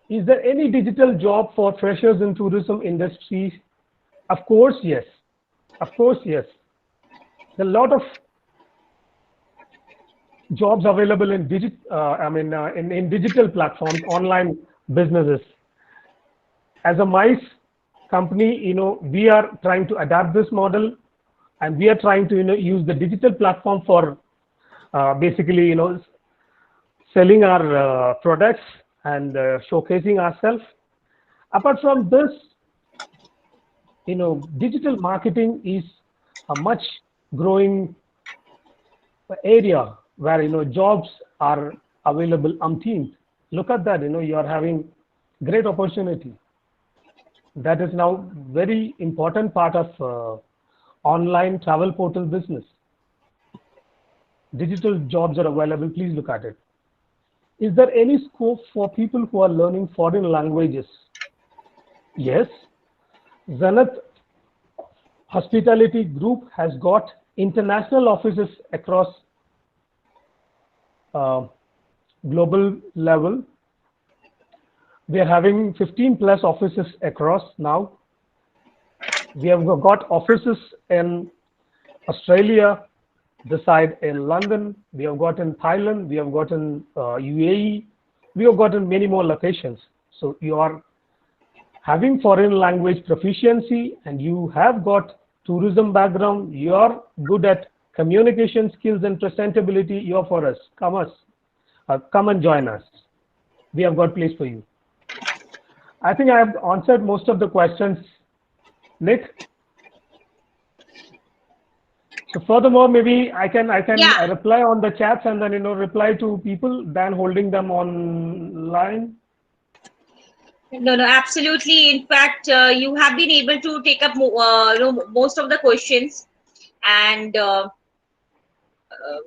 Is there any digital job for freshers in tourism industry? Of course, yes. Of course, yes. There are a lot of jobs available in in digital platforms, online businesses. As a mice company, we are trying to adapt this model, and we are trying to use the digital platform for basically selling our products and showcasing ourselves. Apart from this, digital marketing is a much growing area where jobs are available umpteenth. Look at that, you are having great opportunity. That is now very important part of online travel portal business. Digital jobs are available. Please look at it. Is there any scope for people who are learning foreign languages? Yes. Zenith Hospitality Group has got international offices across global level. We are having 15 plus offices across now. We have got offices in Australia, this side in London, we have got in Thailand, we have got in UAE, we have got in many more locations. So you are having foreign language proficiency and you have got tourism background, you are good at communication skills and presentability, you are for us. Come and join us. We have got place for you. I think I have answered most of the questions, Nick. So furthermore, maybe I can reply on the chats and then reply to people than holding them online.
No, absolutely. In fact, you have been able to take up most of the questions, and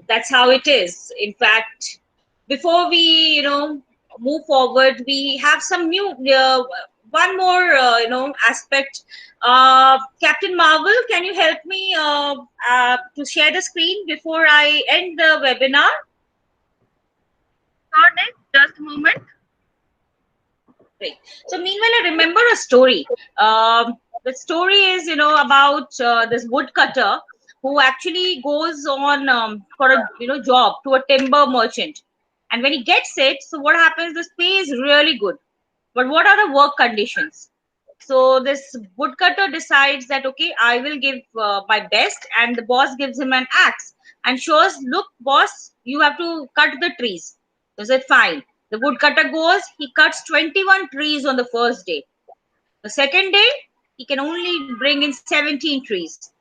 that's how it is. In fact, before we move forward, we have some new one more aspect. Captain Marvel, can you help me to share the screen before I end the webinar?
Sure, Nick, just a moment.
Great. So meanwhile, I remember a story. The story is about this woodcutter who actually goes on for a job to a timber merchant, and when he gets it, so what happens? This pay is really good, but what are the work conditions? So this woodcutter decides that, okay, I will give my best, and the boss gives him an axe and shows, look, boss, you have to cut the trees. So he said, fine. The woodcutter goes, he cuts 21 trees on the first day. The second day, he can only bring in 17 trees.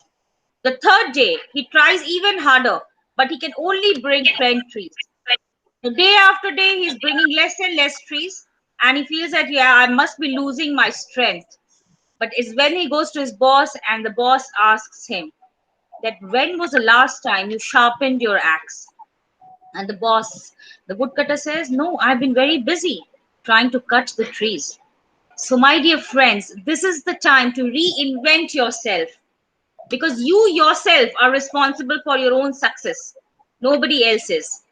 The third day, he tries even harder, but he can only bring 10 trees. The day after day, he's bringing less and less trees, and he feels that, yeah, I must be losing my strength. But it's when he goes to his boss, and the boss asks him that, when was the last time you sharpened your axe? And the woodcutter says, no, I've been very busy trying to cut the trees. So my dear friends, this is the time to reinvent yourself, because you yourself are responsible for your own success. Nobody else is.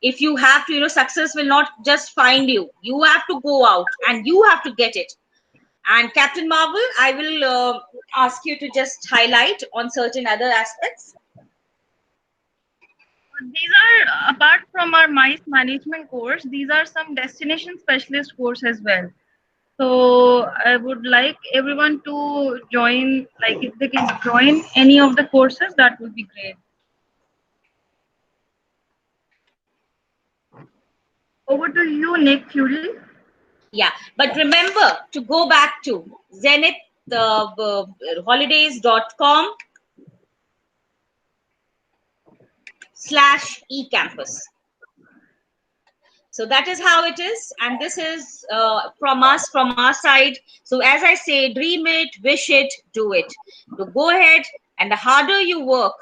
if you have to, success will not just find you. You have to go out and you have to get it. And Captain Marvel, I will ask you to just highlight on certain other aspects.
These are, apart from our MICE management course, these are some destination specialist course as well. So I would like everyone to join, like if they can join any of the courses, that would be great. Over to you, Nick Fury.
Yeah, but remember to go back to Zenith holidays.com/ecampus. So that is how it is, and this is from us, from our side. So as I say, dream it, wish it, do it. So go ahead, and the harder you work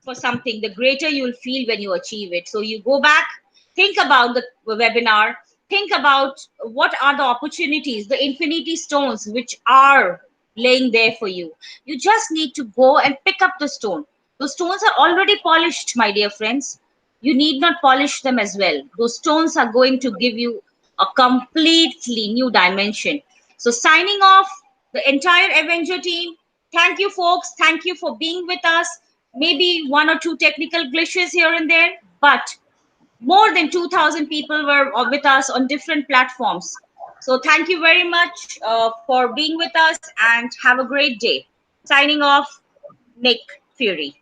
for something, the greater you'll feel when you achieve it. So you go back, think about the webinar, think about what are the opportunities, the infinity stones which are laying there for you. You just need to go and pick up the stone. Those stones are already polished, my dear friends. You need not polish them as well. Those stones are going to give you a completely new dimension. So signing off, the entire Avenger team, thank you folks, thank you for being with us. Maybe one or two technical glitches here and there, but more than 2,000 people were with us on different platforms. So thank you very much for being with us, and have a great day. Signing off, Nick Fury.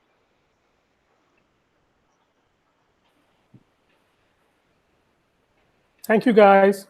Thank you, guys.